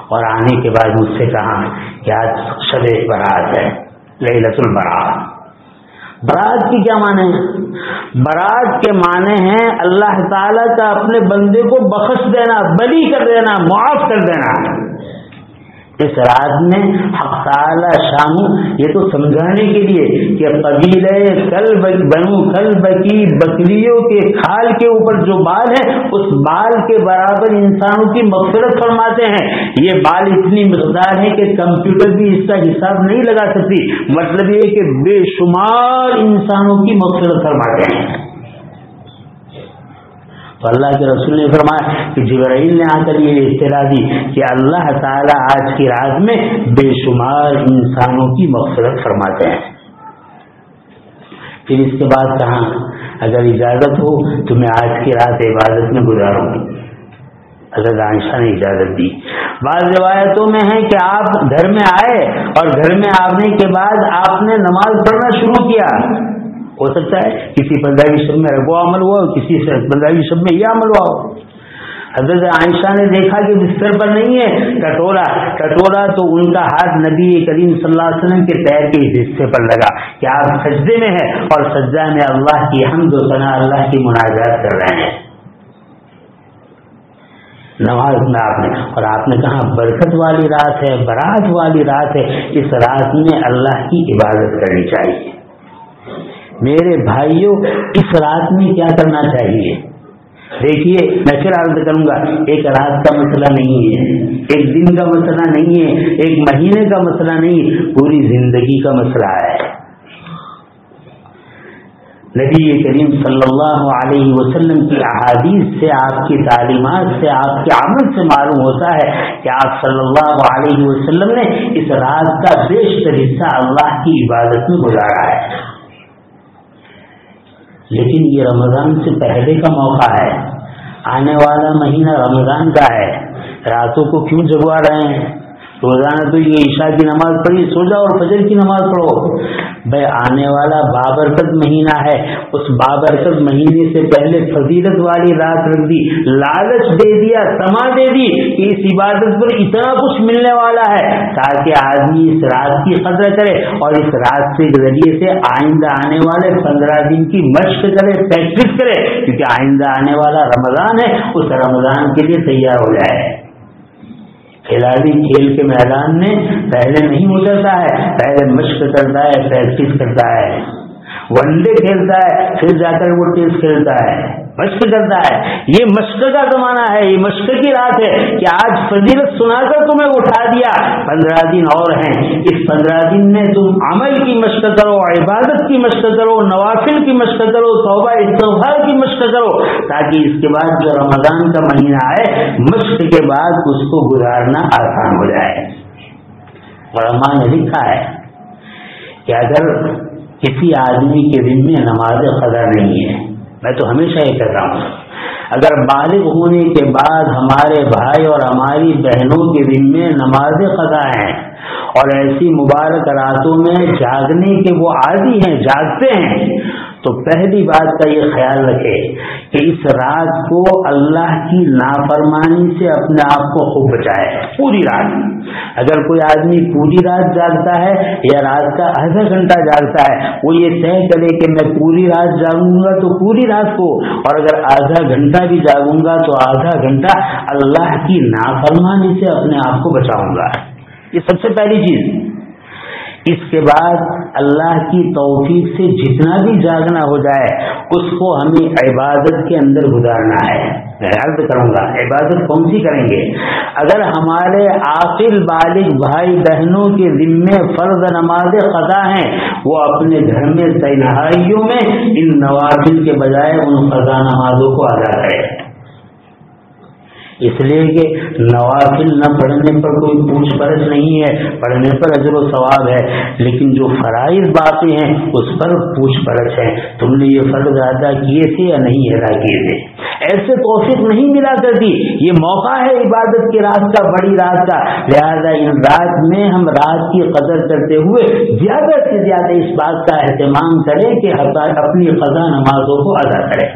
Speaker 1: اور آنے کے بعد مجھ سے کہا کہ آج شب برات ہے، لیلۃ البرات. برات کی کیا معنی ہے؟ برات کے معنی ہیں اللہ تعالیٰ کا اپنے بندے کو بخش دینا، بری کر دینا، معاف کر دینا. اس رات میں حق تعالی شانو یہ تو سمجھانے کے لیے کہ قبیلہ بنو کلب کی بکریوں کے کھال کے اوپر جو بال ہے اس بال کے برابر انسانوں کی مغفرت فرماتے ہیں. یہ بال اتنی مقدار ہے کہ کمپیوٹر بھی اس کا حساب نہیں لگا سکتی. مطلب یہ کہ بے شمار انسانوں کی مغفرت فرماتے ہیں. تو اللہ کے رسول نے فرمایا کہ جبرائیل نے آ کر یہ اطلاع دی کہ اللہ تعالیٰ آج کی رات میں بے شمار انسانوں کی مغفرت فرماتے ہیں. پھر اس کے بعد کہا اگر اجازت ہو تو میں آج کی رات عبادت میں گزاروں. حضرت عائشہ نے اجازت دی. بعض روایتوں میں ہے کہ آپ گھر میں آئے اور گھر میں آنے کے بعد آپ نے نماز پڑھنا شروع کیا. ہو سکتا ہے کسی 15ویں شب میں وہ عمل ہوا اور کسی 15ویں شب میں یہ عمل ہوا ہو. حضرت عائشہ نے دیکھا کہ بستر پر نہیں ہے کٹورا تو ان کا ہاتھ نبی کریم صلی اللہ علیہ وسلم کے پیر کے حصے پر لگا کہ آپ سجدے میں ہیں اور سجدہ میں اللہ کی حمد و ثنا اللہ کی مناجات کر رہے ہیں. نماز میں آپ نے کہا برکت والی رات ہے، برات والی رات ہے، اس رات میں اللہ کی عبادت کرنی چاہیے. میرے بھائیوں اس رات میں کیا کرنا چاہیے؟ دیکھیے میں پھر عرض کروں گا، ایک رات کا مسئلہ نہیں ہے، ایک دن کا مسئلہ نہیں ہے، ایک مہینے کا مسئلہ نہیں، پوری زندگی کا مسئلہ ہے. نبی کریم صلی اللہ علیہ وسلم کی احادیث سے، آپ کی تعلیمات سے، آپ کے عمل سے معلوم ہوتا ہے کہ آپ صلی اللہ علیہ وسلم نے اس رات کا بیشتر حصہ اللہ کی عبادت میں گزارا ہے. لیکن یہ رمضان سے پہلے کا موقع ہے، آنے والا مہینہ رمضان کا ہے. راتوں کو کیوں جگوا رہے ہیں؟ روزانہ تو یہ عشاء کی نماز پڑھی سو جاؤ اور فجر کی نماز پڑھو. بھائی آنے والا بابرکت مہینہ ہے، اس بابرکت مہینے سے پہلے فضیلت والی رات رکھ دی، لالچ دے دیا، تما دے دی کہ اس عبادت پر اتنا کچھ ملنے والا ہے تاکہ آدمی اس رات کی قدر کرے اور اس رات کے ذریعے سے آئندہ آنے والے 15 دن کی مشق کرے، پریکٹس کرے، کیونکہ آئندہ آنے والا رمضان ہے، اس رمضان کے لیے تیار ہو جائے. کھلاڑی کھیل کے میدان میں پہلے نہیں اترتا ہے، پہلے مشق کرتا ہے، پریکٹس کرتا ہے. ون ڈے کھیلتا ہے پھر جا کر وہ ٹیسٹ کھیلتا ہے، مشق کرتا ہے. یہ مشق کا زمانہ ہے، یہ مشق کی رات ہے کہ آج فضیلت سنا کر تمہیں اٹھا دیا. 15 دن اور ہیں، اس 15 دن میں تم عمل کی مشق کرو، عبادت کی مشق کرو، نوافل کی مشق کرو، توبہ استغفار کی مشق کرو، تاکہ اس کے بعد جو رمضان کا مہینہ آئے مشق کے بعد اس کو گزارنا آسان ہو جائے. علماء نے لکھا ہے کہ اگر کسی آدمی کے دن میں نماز قضا نہیں ہے، میں تو ہمیشہ یہ کہتا ہوں اگر بالغ ہونے کے بعد ہمارے بھائی اور ہماری بہنوں کے دن میں نماز قضا ہیں اور ایسی مبارک راتوں میں جاگنے کے وہ عادی ہیں، جاگتے ہیں، تو پہلی بات کا یہ خیال رکھے کہ اس رات کو اللہ کی نافرمانی سے اپنے آپ کو خوب بچائے. پوری رات اگر کوئی آدمی پوری رات جاگتا ہے یا رات کا آدھا گھنٹہ جاگتا ہے، وہ یہ طے کرے کہ میں پوری رات جاگوں گا تو پوری رات کو، اور اگر آدھا گھنٹہ بھی جاگوں گا تو آدھا گھنٹہ اللہ کی نافرمانی سے اپنے آپ کو بچاؤں گا. یہ سب سے پہلی چیز. اس کے بعد اللہ کی توفیق سے جتنا بھی جاگنا ہو جائے اس کو ہمیں عبادت کے اندر گزارنا ہے. میں عرض کروں گا عبادت کون سی کریں گے؟ اگر ہمارے عاقل بالغ بھائی بہنوں کے ذمے فرض نماز قضا ہیں، وہ اپنے گھر میں تنہائیوں میں ان نوافل کے بجائے ان قضا نمازوں کو ادا کرے. اس لیے کہ نوافل نہ پڑھنے پر کوئی پوچھ پرچھ نہیں ہے، پڑھنے پر اجر و ثواب ہے، لیکن جو فرائض باقی ہیں اس پر پوچھ پرچھ ہے، تم نے یہ فرض ادا کیے تھے یا نہیں ادا کیے تھے۔ ایسے توفیق نہیں ملا کرتی، یہ موقع ہے عبادت کی رات کا، بڑی رات کا، لہذا ان رات میں ہم رات کی قدر کرتے ہوئے زیادہ سے زیادہ اس بات کا اہتمام کریں کہ اپنی قضا نمازوں کو ادا کریں۔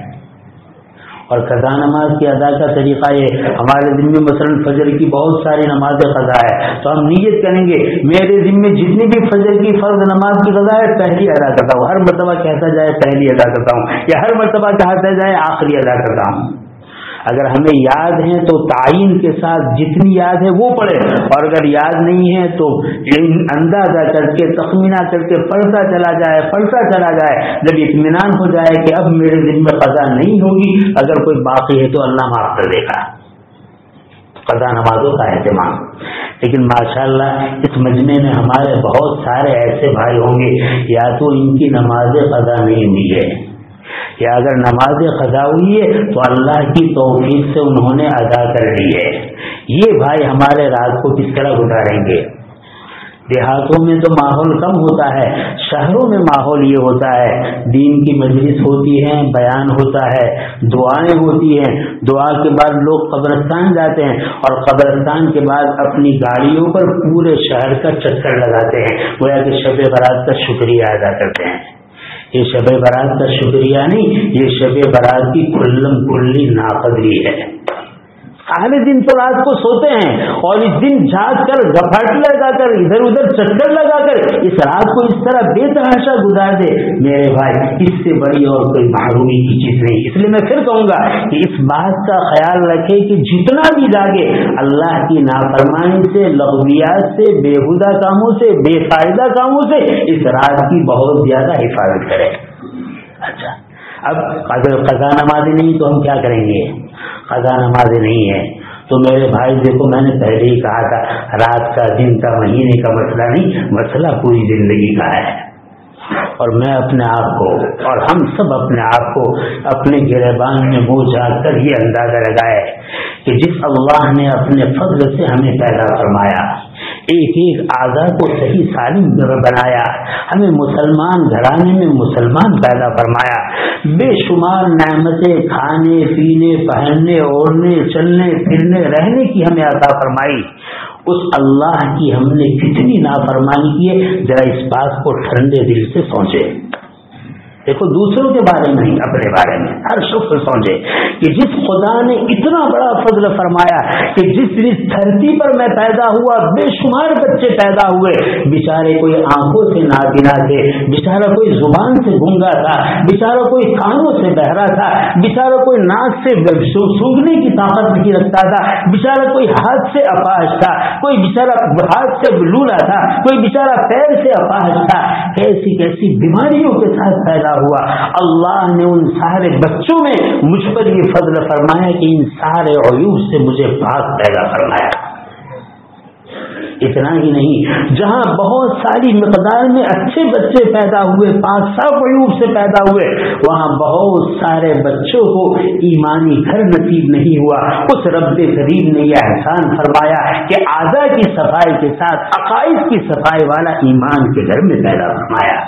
Speaker 1: اور قضا نماز کی ادا کا طریقہ یہ، ہمارے ذمے مثلاً فجر کی بہت ساری نمازیں قضا ہے، تو ہم نیت کریں گے میرے ذمے جتنی بھی فجر کی فرض نماز کی قضا ہے پہلی ادا کرتا ہوں، ہر مرتبہ کہتا جائے پہلی ادا کرتا ہوں، یا ہر مرتبہ کہتا جائے آخری ادا کرتا ہوں۔ اگر ہمیں یاد ہیں تو تعین کے ساتھ جتنی یاد ہے وہ پڑھے، اور اگر یاد نہیں ہے تو اندازہ کر کے تخمینہ کر کے پڑھتا چلا جائے، جب اطمینان ہو جائے کہ اب میرے ذمہ قضا نہیں ہوگی، اگر کوئی باقی ہے تو اللہ معاف کر دے گا۔ قضا نمازوں کا اہتمام۔ لیکن ماشاءاللہ اس مجمع میں ہمارے بہت سارے ایسے بھائی ہوں گے یا تو ان کی نماز قضا نہیں ہوئی ہے، یا اگر نماز قضا ہوئی ہے تو اللہ کی توفیق سے انہوں نے ادا کر لی ہے۔ یہ بھائی ہمارے رات کو کس طرح گزاریں گے؟ دیہاتوں میں تو ماحول کم ہوتا ہے، شہروں میں ماحول یہ ہوتا ہے، دین کی مجلس ہوتی ہے، بیان ہوتا ہے، دعائیں ہوتی ہیں، دعا کے بعد لوگ قبرستان جاتے ہیں، اور قبرستان کے بعد اپنی گاڑیوں پر پورے شہر کا چکر لگاتے ہیں، گویا کہ شب برات کا شکریہ ادا کرتے ہیں۔ یہ شب برات کا شکریہ نہیں، یہ شب برات کی کلم کلی ناقدری ہے۔ اہل دن تو رات کو سوتے ہیں اور اس دن جھاگ کر گپھاٹی لگا کر ادھر ادھر چکر لگا کر اس رات کو اس طرح بے تحاشا گزار دے، میرے بھائی اس سے بڑی اور کوئی محرومی کی چیز نہیں۔ اس لیے میں پھر کہوں گا کہ اس بات کا خیال رکھے کہ جتنا بھی جاگے اللہ کی نافرمانی سے، لغویات سے، بےہودہ کاموں سے، بے فائدہ کاموں سے اس رات کی بہت زیادہ حفاظت کرے۔ اچھا، اب اگر قضا نمازی نہیں تو ہم کیا کریں گے؟ قضا نمازی نہیں ہے تو میرے بھائی دیکھو، میں نے پہلے ہی کہا تھا رات کا، دن کا، مہینے کا مسئلہ نہیں، مسئلہ پوری زندگی کا ہے۔ اور میں اپنے آپ کو اور ہم سب اپنے آپ کو اپنے گریبان میں منہ جھانک کر یہ اندازہ لگائے کہ جس اللہ نے اپنے فضل سے ہمیں پیدا فرمایا، ایک ایک اعضاء کو صحیح سالم بنایا، ہمیں مسلمان گھرانے میں مسلمان پیدا فرمایا، بے شمار نعمتیں کھانے پینے پہننے اوڑھنے چلنے پھرنے رہنے کی ہمیں عطا فرمائی، اس اللہ کی ہم نے کتنی نافرمانی کی ہے، ذرا اس بات کو ٹھنڈے دل سے سوچے۔ دیکھو، دوسروں کے بارے میں نہیں، اپنے بارے میں ہر شخص سوچے کہ جس خدا نے اتنا بڑا فضل فرمایا کہ جس دھرتی پر میں پیدا ہوا بے شمار بچے پیدا ہوئے، بیچارے کوئی آنکھوں سے نابینا تھے، بیچارہ کوئی زبان سے گونگا تھا، بیچارہ کوئی کانوں سے بہرا تھا، بیچارہ کوئی ناک سے سونگھنے کی طاقت نہیں رکھتا تھا، بیچارہ کوئی ہاتھ سے اپاہج تھا، کوئی بیچارہ ہاتھ سے لولا تھا، کوئی بیچارہ پیر سے اپاہج تھا، کیسی کیسی بیماریوں کے ساتھ پیدا ہوا۔ اللہ نے ان سارے بچوں میں مجھ پر یہ فضل فرمایا کہ ان سارے عیوب سے مجھے پاک پیدا فرمایا۔ اتنا ہی نہیں، جہاں بہت ساری مقدار میں اچھے بچے پیدا ہوئے، پاک صاف عیوب سے پیدا ہوئے، وہاں بہت سارے بچوں کو ایمانی گھر نصیب نہیں ہوا۔ اس رب کریم نے یہ احسان فرمایا کہ اعضاء کی صفائی کے ساتھ عقائد کی صفائی والا ایمان کے گھر میں پیدا فرمایا۔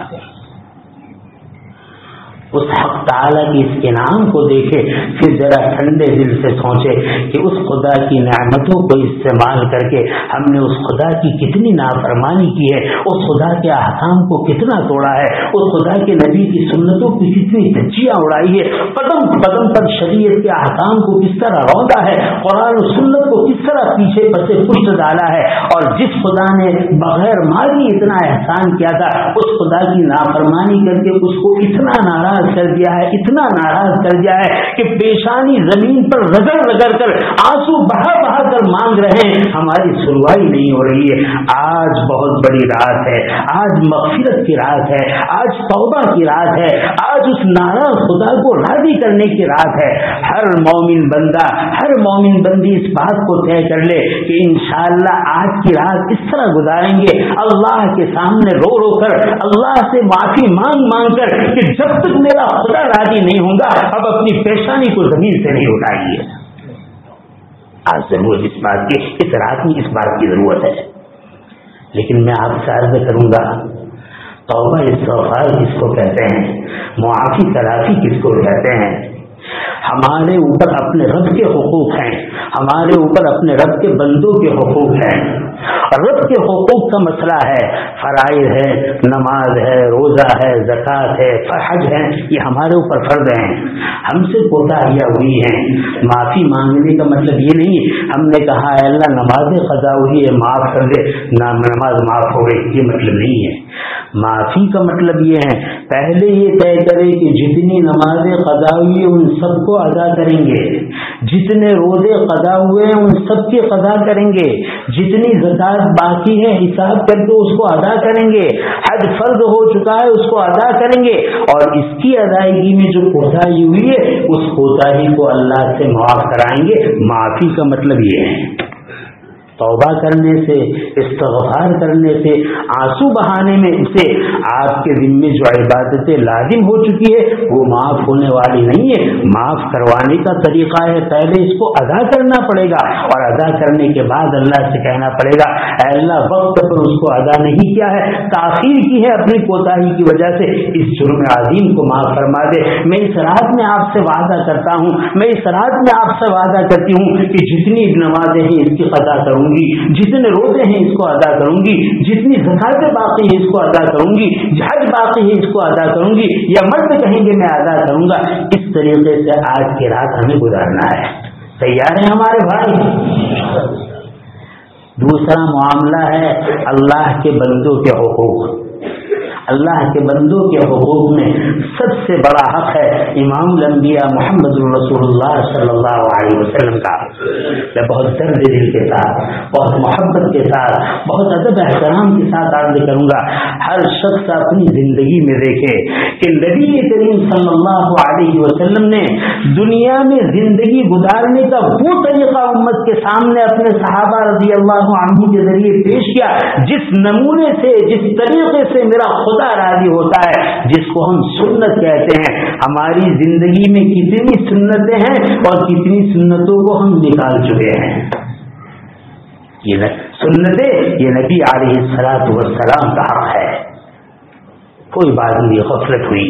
Speaker 1: اس حق تعالیٰ کی اس انعام کو دیکھے، پھر ذرا ٹھنڈے دل سے سوچے کہ اس خدا کی نعمتوں کو استعمال کر کے ہم نے اس خدا کی کتنی نافرمانی کی ہے، اس خدا کے احکام کو کتنا توڑا ہے، اس خدا کے نبی کی سنتوں کی کتنی دھجیاں اڑائی ہے، قدم قدم پر شریعت کے احکام کو کس طرح روندا ہے، قرآن و سنت کو کس طرح پیچھے پسے پشت ڈالا ہے، اور جس خدا نے بغیر مالی اتنا احسان کیا تھا، اس خدا کی نافرمانی کر کے اس کو اتنا ناراض کر دیا ہے، اتنا ناراض کر دیا ہے کہ پیشانی زمین پر رگڑ رگڑ کر آنسو بہا بہا کر مانگ رہے ہیں، ہماری سنوائی نہیں ہو رہی ہے۔ آج بہت بڑی رات ہے، آج مغفرت کی رات ہے، آج توبہ کی رات ہے، آج اس ناراض خدا کو راضی کرنے کی رات ہے۔ ہر مومن بندہ، ہر مومن بندی اس بات کو طے کر لے کہ انشاءاللہ آج کی رات اس طرح گزاریں گے، اللہ کے سامنے رو رو کر، اللہ سے معافی مانگ مانگ کر، کہ جب تک میرا خدا راضی نہیں ہوں گا اب اپنی پیشانی کو زمین سے نہیں اٹھائیے۔ آج ضرورت اس بات کی، اس رات میں اس بات کی ضرورت ہے۔ لیکن میں آپ سے عرض کروں گا، توبہ استغفار کس کو کہتے ہیں، معافی تلافی کس کو کہتے ہیں؟ ہمارے اوپر اپنے رب کے حقوق ہیں، ہمارے اوپر اپنے رب کے بندوں کے حقوق ہیں۔ رب کے حقوق کا مسئلہ ہے، فرائض ہے، نماز ہے، روزہ ہے، زکوٰۃ ہے، حج ہے، یہ ہمارے اوپر فرض ہیں، ہم سے کوتاہیاں ہوئی ہیں۔ معافی مانگنے کا مطلب یہ نہیں ہم نے کہا اے اللہ نمازیں قضا ہوئی ہے معاف کر دے، نماز معاف ہو گئی، یہ مطلب نہیں ہے۔ معافی کا مطلب یہ ہے پہلے یہ طے کرے کہ جتنی نمازیں قضا ہوئی ہیں ان سب کو ادا کریں گے، جتنے روزے قضا ہوئے ہیں ان سب کی قضا کریں گے، جتنی زکوٰۃ باقی ہے حساب کر کے اس کو ادا کریں گے، حج فرض ہو چکا ہے اس کو ادا کریں گے، اور اس کی ادائیگی میں جو کوتاہی ہوئی ہے اس کوتاہی کو اللہ سے معاف کرائیں گے۔ معافی کا مطلب یہ ہے توبہ کرنے سے، استغفار کرنے سے، آنسو بہانے میں سے آپ کے ذمے جو عبادتیں لازم ہو چکی ہے وہ معاف ہونے والی نہیں ہے۔ معاف کروانے کا طریقہ ہے پہلے اس کو ادا کرنا پڑے گا، اور ادا کرنے کے بعد اللہ سے کہنا پڑے گا اے اللہ وقت پر اس کو ادا نہیں کیا ہے، تاخیر کی ہے اپنی کوتاہی کی وجہ سے، اس جرم عظیم کو معاف فرما دے۔ میں اس رات میں آپ سے وعدہ کرتا ہوں، میں اس رات میں آپ سے وعدہ کرتی ہوں کہ جتنی نمازیں ہیں اس کی قضا کروں گی، جتنے روزے ہیں اس کو ادا کروں گی، جتنی زکوٰۃ باقی ہے اس کو ادا کروں گی، حج باقی ہے اس کو ادا کروں گی، یا مرد کہیں گے میں ادا کروں گا۔ اس طریقے سے آج کی رات ہمیں گزارنا ہے۔ تیار ہیں ہمارے بھائی؟ دوسرا معاملہ ہے اللہ کے بندوں کے حقوق۔ اللہ کے بندوں کے حقوق میں سب سے بڑا حق ہے امام الانبیاء محمد رسول اللہ صلی اللہ علیہ وسلم کا۔ میں بہت درد دل کے ساتھ، بہت محبت کے ساتھ، بہت ادب احترام کے ساتھ عرض کروں گا، ہر شخص اپنی زندگی میں دیکھے کہ نبی کریم صلی اللہ علیہ وسلم نے دنیا میں زندگی گزارنے کا وہ طریقہ امت کے سامنے اپنے صحابہ رضی اللہ عنہ کے ذریعے پیش کیا جس نمونے سے، جس طریقے سے میرا خدا راضی ہوتا ہے، جس کو ہم سنت کہتے ہیں۔ ہماری زندگی میں کتنی سنتیں ہیں اور کتنی سنتوں کو ہم نکال چکے ہیں۔ یہ سنتیں یہ نبی علیہ الصلوۃ والسلام کا حق ہے۔ کوئی بات نہیں، غفلت ہوئی،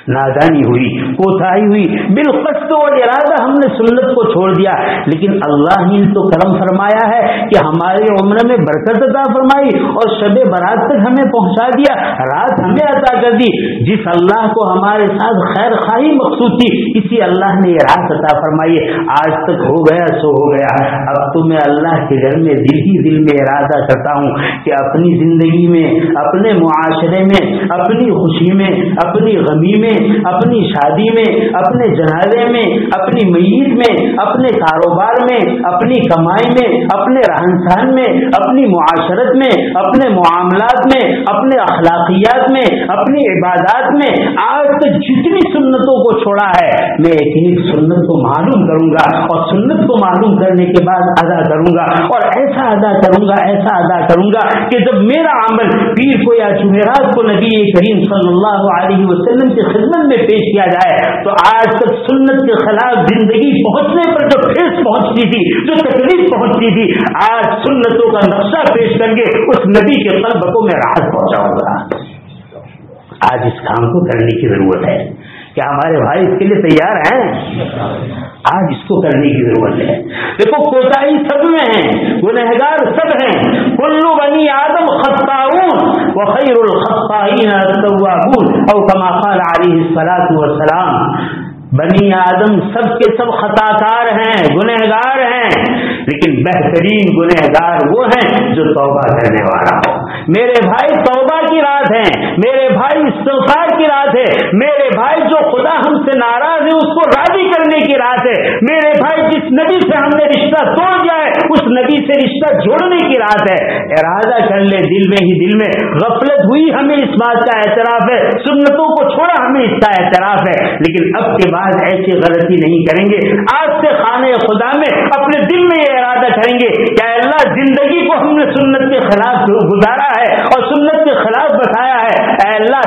Speaker 1: نادانی ہوئی، کوتاہی ہوئی، بالقصد اور ارادہ ہم نے سنت کو چھوڑ دیا، لیکن اللہ نے تو کرم فرمایا ہے کہ ہمارے عمر میں برکت عطا فرمائی اور شب برات تک ہمیں پہنچا دیا، رات ہمیں عطا کر دی۔ جس اللہ کو ہمارے ساتھ خیر خواہی مقصود تھی اسی اللہ نے یہ رات عطا فرمائی ہے۔ آج تک ہو گیا سو ہو گیا، اب تو میں اللہ کے گھر میں دل ہی دل میں ارادہ کرتا ہوں کہ اپنی زندگی میں، اپنے معاشرے میں، اپنی خوشی میں، اپنی غمی میں، اپنی شادی میں، اپنے جنازے میں، اپنی میت میں، اپنے کاروبار میں، اپنی کمائی میں، اپنے رہن سہن میں، اپنی معاشرت میں، اپنے معاملات میں، اپنے اخلاقیات میں، اپنی عبادات میں آج تک جتنی سنتوں کو چھوڑا ہے میں ایک ایک سنت کو معلوم کروں گا، اور سنت کو معلوم کرنے کے بعد ادا کروں گا، اور ایسا ادا کروں گا، ایسا ادا کروں گا کہ جب میرا عمل پیر کو یا جمعرات کو نبی کریم صلی اللہ علیہ وسلم کی خدمت میں پیش کیا جائے تو آج تک سنت کے خلاف زندگی پہنچنے پر جو ٹھیس پہنچتی تھی، جو تکلیف پہنچتی تھی، آج سنتوں کا نقشہ پیش کر کے اس نبی کے قلب کو میں راحت پہنچاؤں گا۔ آج اس کام کو کرنے کی ضرورت ہے۔ کیا ہمارے بھائی اس کے لیے تیار ہیں؟ آج اس کو کرنے کی ضرورت ہے۔ دیکھو کوتاہی سب میں ہیں، گنہگار سب ہیں، کل بنی آدم خطاؤون وخیر الخطائین التوابون او کما قال علیہ الصلاۃ والسلام۔ بنی آدم سب کے سب خطاکار ہیں، گنہگار ہیں، لیکن بہترین گنہگار وہ ہیں جو توبہ کرنے والا ہو۔ میرے بھائی توبہ کی رات ہے، میرے بھائی استغفار کی رات ہے، میرے بھائی جو خدا ہم سے ناراض ہے اس کو راضی کرنے کی رات ہے، میرے بھائی جس نبی سے ہم نے رشتہ توڑ دیا ہے اس نبی سے رشتہ جوڑنے کی رات ہے۔ ارادہ کر لے دل میں ہی دل میں، غفلت ہوئی ہمیں اس بات کا اعتراف ہے، سنتوں کو چھوڑا ہمیں اس کا اعتراف ہے، لیکن اب کے بعد ایسی غلطی نہیں کریں گے۔ آج سے خانے خدا میں اپنے دل میں یہ ارادہ کریں گے کہ اے اللہ زندگی کو ہم نے سنت کے خلاف گزارا ہے اور سنت کے خلاف بتایا ہے، اے اللہ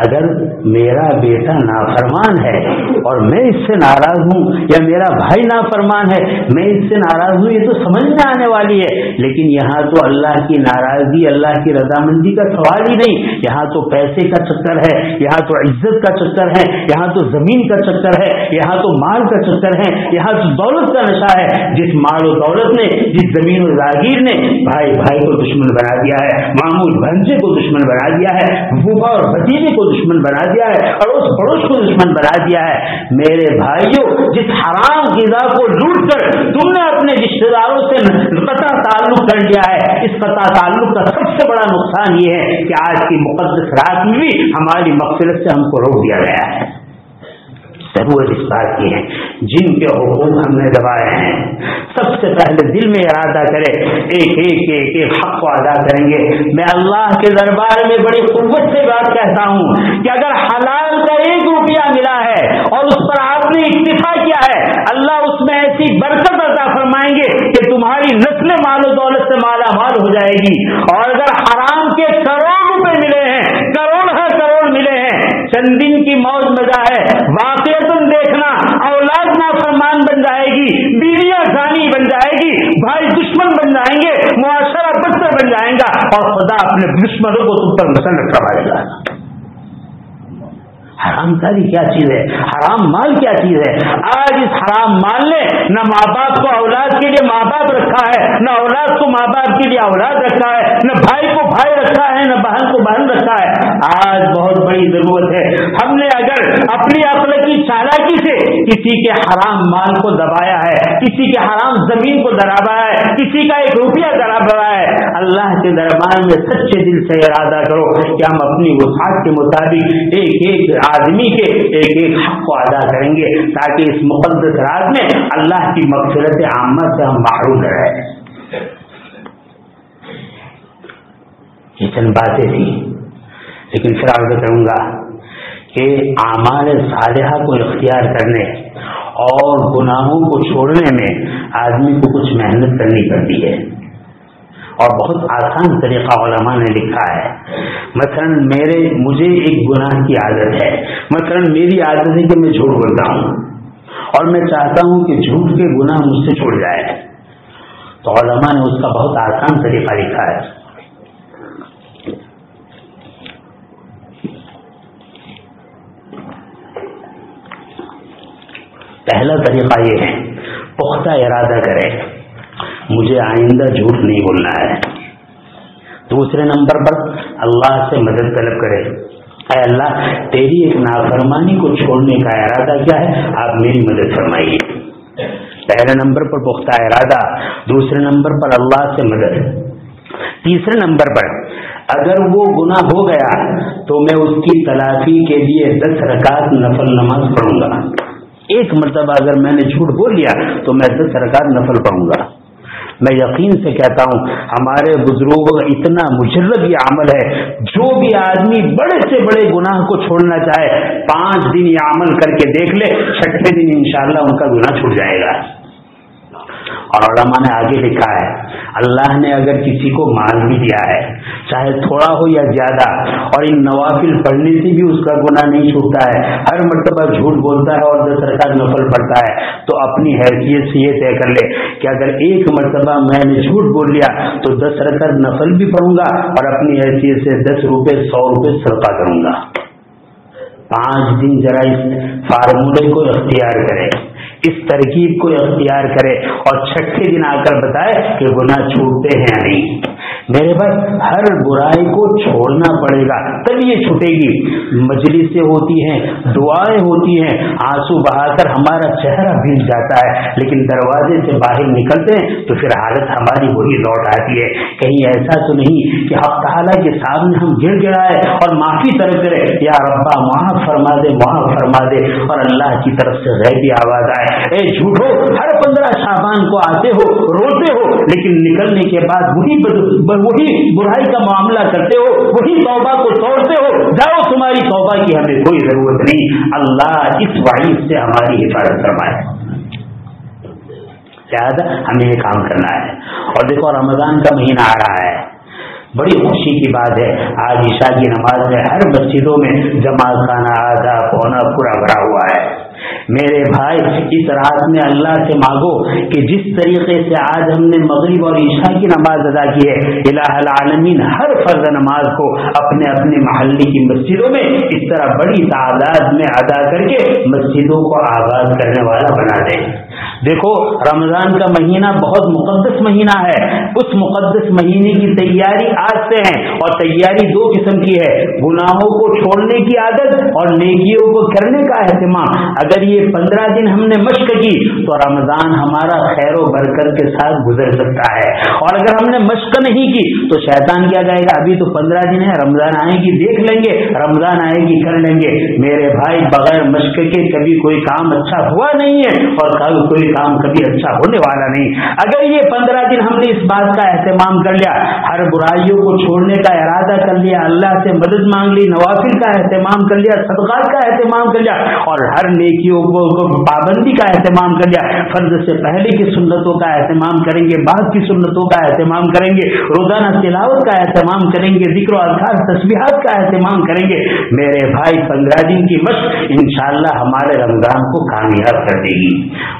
Speaker 1: اگر میرا بیٹا نافرمان ہے اور میں اس سے ناراض ہوں، یا میرا بھائی نافرمان ہے میں اس سے ناراض ہوں، یہ تو سمجھ میں آنے والی ہے. لیکن یہاں تو اللہ کی ناراضگی، اللہ کی رضامندی کا سوال ہی نہیں. یہاں تو پیسے کا چکر ہے، یہاں تو عزت کا چکر ہے، یہاں تو زمین کا چکر ہے، یہاں تو مال کا چکر ہے، یہاں تو دولت کا نشہ ہے. جس مال و دولت نے، جس زمین و جاگیر نے بھائی بھائی کو دشمن بنا دیا ہے، معمول بھنجے کو دشمن بنا دیا ہے، پھوپھا اور بھتیجے کو دشمن بنا دیا ہے، اڑوس پڑوس کو دشمن بنا دیا ہے. میرے بھائیوں، جس حرام غذا کو لوٹ کر تم نے اپنے رشتے داروں سے قطع تعلق کر لیا ہے، اس قطع تعلق کا سب سے بڑا نقصان یہ ہے کہ آج کی مقدس رات میں بھی ہماری مغفرت سے ہم کو روک دیا گیا ہے. ضرورت اس بات کی ہے، جن کے حقوق ہم نے دبائے ہیں سب سے پہلے دل میں ارادہ کرے ایک حق کو ادا کریں گے. میں اللہ کے دربار میں بڑی قوت سے بات کہتا ہوں کہ اگر حلال کا 1 روپیہ ملا ہے اور اس پر آپ نے اکتفا کیا ہے، اللہ اس میں ایسی برکت عطا فرمائیں گے کہ تمہاری نسل مال و دولت سے مالا مال ہو جائے گی. اور اگر حرام کے کروڑ روپے ملے ہیں، کروڑ ملے ہیں، چند دن کی موج مزہ ہے، واقعتاً دیکھنا اولاد نافرمان بن جائے گی، بیویاں زانی بن جائے گی، بھائی دشمن بن جائیں گے، معاشرہ بدتر بن جائے گا، اور خدا اپنے دشمنوں کو تم پر مسلط کروائے گا. حرام کاری کیا چیز ہے، حرام مال کیا چیز ہے. آج اس حرام مال نے نہ ماں باپ کو اولاد کے لیے ماں باپ رکھا ہے، نہ اولاد کو ماں باپ کے لیے اولاد رکھا ہے، نہ بھائی کو بھائی رکھا ہے، نہ بہن کو بہن رکھا ہے. آج بہت بڑی ضرورت ہے، ہم نے اگر اپنی عقل کی چالاکی سے کسی کے حرام مال کو دبایا ہے، کسی کے حرام زمین کو دبایا ہے، کسی کا 1 روپیہ دبایا ہے، اللہ کے دربار میں سچے دل سے ارادہ کرو کہ ہم اپنی وسعت کے مطابق ایک آدمی کے ایک حق کو ادا کریں گے، تاکہ اس مقدس رات میں اللہ کی مغفرت عامہ سے ہم محروم نہ رہیں. یہ چند باتیں تھی، لیکن پھر عرض کروں گا کہ اعمال صالحہ کو اختیار کرنے اور گناہوں کو چھوڑنے میں آدمی کو کچھ محنت کرنی پڑتی ہے، اور بہت آسان طریقہ علماء نے لکھا ہے. مثلا مجھے ایک گناہ کی عادت ہے، مثلا میری عادت ہے کہ میں جھوٹ بولتا ہوں، اور میں چاہتا ہوں کہ جھوٹ کے گناہ مجھ سے چھوڑ جائے، تو علماء نے اس کا بہت آسان طریقہ لکھا ہے. پہلا طریقہ یہ ہے، پختہ ارادہ کرے مجھے آئندہ جھوٹ نہیں بولنا ہے. دوسرے نمبر پر اللہ سے مدد طلب کرے، اے اللہ تیری ایک نافرمانی کو چھوڑنے کا ارادہ کیا ہے، آپ میری مدد فرمائیے. پہلے نمبر پر پختہ ارادہ، دوسرے نمبر پر اللہ سے مدد. تیسرے نمبر پر اگر وہ گناہ ہو گیا تو میں اس کی تلافی کے لیے 10 رکعت نفل نماز پڑھوں گا. ایک مرتبہ اگر میں نے جھوٹ بول لیا تو میں 10 رکعت نفل پڑھوں گا. میں یقین سے کہتا ہوں ہمارے بزرگوں کا اتنا مجرب یہ عمل ہے، جو بھی آدمی بڑے سے بڑے گناہ کو چھوڑنا چاہے 5 دن یہ عمل کر کے دیکھ لے، 6ویں دن انشاءاللہ ان کا گناہ چھوٹ جائے گا. اور علماء نے آگے لکھا ہے، اللہ نے اگر کسی کو مال بھی دیا ہے چاہے تھوڑا ہو یا زیادہ، اور ان نوافل پڑھنے سے بھی اس کا گناہ نہیں چھوٹتا ہے، ہر مرتبہ جھوٹ بولتا ہے اور 10 رکعت نفل پڑھتا ہے، تو اپنی حیثیت سے یہ طے کر لے کہ اگر ایک مرتبہ میں نے جھوٹ بول لیا تو 10 رکعت نفل بھی پڑھوں گا اور اپنی حیثیت سے 10 روپے 100 روپے صدقہ کروں گا. 5 دن ذرا اس فارمولے کو اختیار کرے، اس ترکیب کو اختیار کرے، اور 6ویں دن آ کر بتائے کہ گناہ چھوٹتے ہیں یا نہیں. میرے بھائی ہر برائی کو چھوڑنا پڑے گا تب یہ چھوٹے گی. مجلسیں ہوتی ہیں، دعائیں ہوتی ہیں، آنسو بہا کر ہمارا چہرہ بھیگ جاتا ہے، لیکن دروازے سے باہر نکلتے ہیں تو پھر حالت ہماری وہی لوٹ آتی ہے. کہیں ایسا تو نہیں کہ حق تعالیٰ کے سامنے ہم گر گڑائے اور معافی طلب کرے، یا ربا معاف فرما دے معاف فرما دے، اور اللہ کی طرف سے غیبی آواز آئے، اے جھوٹو ہر 15 شعبان کو آتے ہو روتے ہو، لیکن نکلنے کے بعد وہی برائی کا معاملہ کرتے ہو، وہی توبہ کو توڑتے ہو. جاؤ تمہاری توبہ کی ہمیں کوئی ضرورت نہیں. اللہ اس وعید سے ہماری حفاظت فرمائے. لہٰذا ہمیں یہ کام کرنا ہے. اور دیکھو رمضان کا مہینہ آ رہا ہے بڑی خوشی کی بات ہے آج عشاء کی نماز میں ہر مسجدوں میں جماعت خانہ آدھا پونا پورا بھرا ہوا ہے. میرے بھائی اس رات میں اللہ سے مانگو کہ جس طریقے سے آج ہم نے مغرب اور عشاء کی نماز ادا کی ہے، الہ العالمین ہر فرض نماز کو اپنے اپنے محلے کی مسجدوں میں اس طرح بڑی تعداد میں ادا کر کے مسجدوں کو آباد کرنے والا بنا دے. دیکھو رمضان کا مہینہ بہت مقدس مہینہ ہے. اس مقدس مہینے کی تیاری آج سے ہے، اور تیاری دو قسم کی ہے، گناہوں کو چھوڑنے کی عادت اور نیکیوں کو کرنے کا اہتمام. اگر یہ 15 دن ہم نے مشق کی تو رمضان ہمارا خیر و برکت کے ساتھ گزر سکتا ہے. اور اگر ہم نے مشق نہیں کی تو شیطان کیا کہے گا ابھی تو 15 دن ہے، رمضان آئے گی دیکھ لیں گے، رمضان آئے گی کر لیں گے. میرے بھائی بغیر مشق کے کبھی کوئی کام اچھا ہوا نہیں ہے، اور کوئی کام کبھی اچھا ہونے والا نہیں. اگر یہ 15 دن ہم نے اس بات کا اہتمام کر لیا، ہر برائیوں کو چھوڑنے کا ارادہ کر لیا، اللہ سے مدد مانگ لی، نوافل کا اہتمام کر لیا، صدقات کا اہتمام کر لیا، اور ہر نیکیوں کو پابندی کا اہتمام کر لیا، فرض سے پہلے کی سنتوں کا اہتمام کریں گے، بعد کی سنتوں کا اہتمام کریں گے، روزانہ تلاوت کا اہتمام کریں گے، ذکر و اذکار تسبیحات کا اہتمام کریں گے. میرے بھائی 15 دن کی مشق انشاءاللہ ہمارے رمضان کو کامیاب کر دے گی.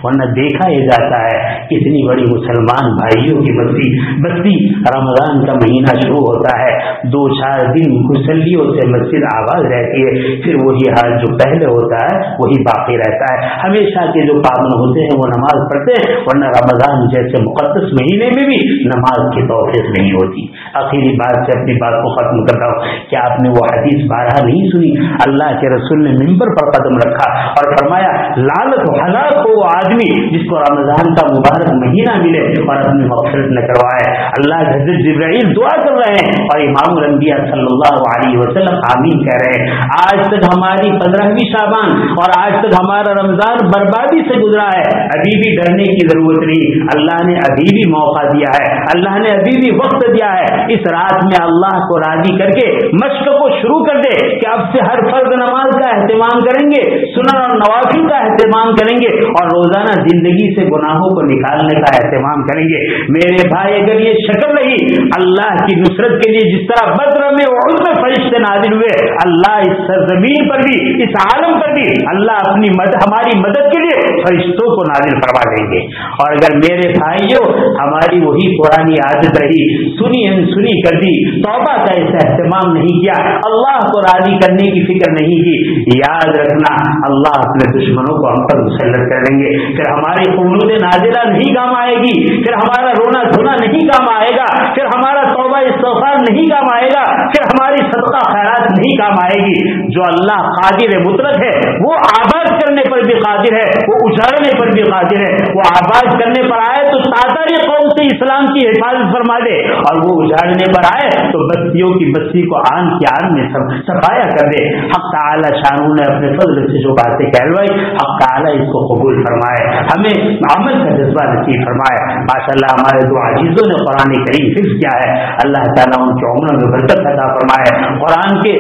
Speaker 1: ورنہ دیکھا یہ جاتا ہے کتنی بڑی مسلمان بھائیوں کی بستی رمضان کا مہینہ شروع ہوتا ہے، 2-4 دن مسلیوں سے مسجد آباد رہتی ہے، پھر وہی حال جو پہلے ہوتا ہے وہی باقی رہتا ہے. ہمیشہ کے جو پابند ہوتے ہیں وہ نماز پڑھتے ہیں، ورنہ رمضان جیسے مقدس مہینے میں بھی نماز کی توفیق نہیں ہوتی. آخری بات سے اپنی بات کو ختم کر رہا ہوں. کیا آپ نے وہ حدیث بارہا نہیں سنی؟ اللہ کے رسول نے منبر پر قدم رکھا اور فرمایا لعنت و ہلاک ہو وہ آدمی جس کو رمضان کا مبارک مہینہ ملے اور اپنی مغفرت نہ کروائے. اللہ حضرت جبرائیل دعا کر رہے ہیں اور امام الانبیاء صلی اللہ علیہ وسلم آمین کہہ رہے ہیں. آج تک ہماری 15ویں شعبان اور آج تک ہمارا رمضان بربادی سے گزرا ہے. ابھی بھی ڈرنے کی ضرورت نہیں، اللہ نے ابھی بھی موقع دیا ہے، اللہ نے ابھی بھی وقت دیا ہے. اس رات میں اللہ کو راضی کر کے مشق کو شروع کر دے کہ اب سے ہر فرض نماز کا اہتمام کریں گے، سنن اور نوافل کا اہتمام کریں گے، اور روزانہ زندگی سے گناہوں کو نکالنے کا اہتمام کریں گے. میرے بھائی اگر یہ شکل رہی اللہ کی نصرت کے لیے جس طرح بدر میں وعود میں فرشتے نازل ہوئے، اللہ اس سرزمین پر بھی اس عالم پر بھی اللہ اپنی ہماری مدد کے لیے فرشتوں کو نازل فرما دیں گے. اور اگر میرے بھائیوں ہماری وہی پرانی عادت رہی، سنی کر دی، توبہ کا اس اہتمام نہیں کیا، اللہ کو راضی کرنے کی فکر نہیں کی، یاد رکھنا اللہ اپنے دشمنوں کو ہم پر مسلط کر دیں گے. پھر ہماری قنوت نازلہ نہیں کام آئے گی، پھر ہمارا رونا دھونا نہیں کام آئے گا، پھر ہمارا توبہ استغفار نہیں کام آئے گا، پھر ہماری صدقہ خیرات نہیں کام آئے گی. جو اللہ قادر مطلق ہے وہ آباد کرنے پر بھی قادر ہے، وہ اجاڑنے پر بھی قادر ہے. وہ آباد کرنے پر آئے تو تاتاری قوم سے اسلام کی حفاظت فرما دے، اور وہ اجاڑنے پر آئے تو بستیوں کی بستی کو آن کی آن میں صفایا کر دے. حق تعالی شانہ نے اپنے فضل سے جو باتیں کہلوائی، حق تعالی اس کو قبول فرمائے، ہمیں عمل کا جذبہ نصیب فرمائے. ماشاءاللہ ہمارے دو عزیزوں نے قرآن کریم حفظ کیا ہے، اللہ تعالیٰ ان کے عمر میں برکت عطا فرمائے. قرآن کے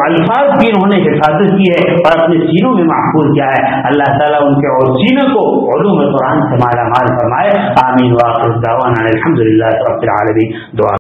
Speaker 1: الفاظ کی انہوں نے حفاظت کی ہے اور اپنے سینوں میں محفوظ کیا ہے. اللہ تعالیٰ ان کے اور سینوں کو علوم قرآن سے مالا مال فرمائے. آمین. وآخر دعوانا الحمدللہ رب العالمین. دعا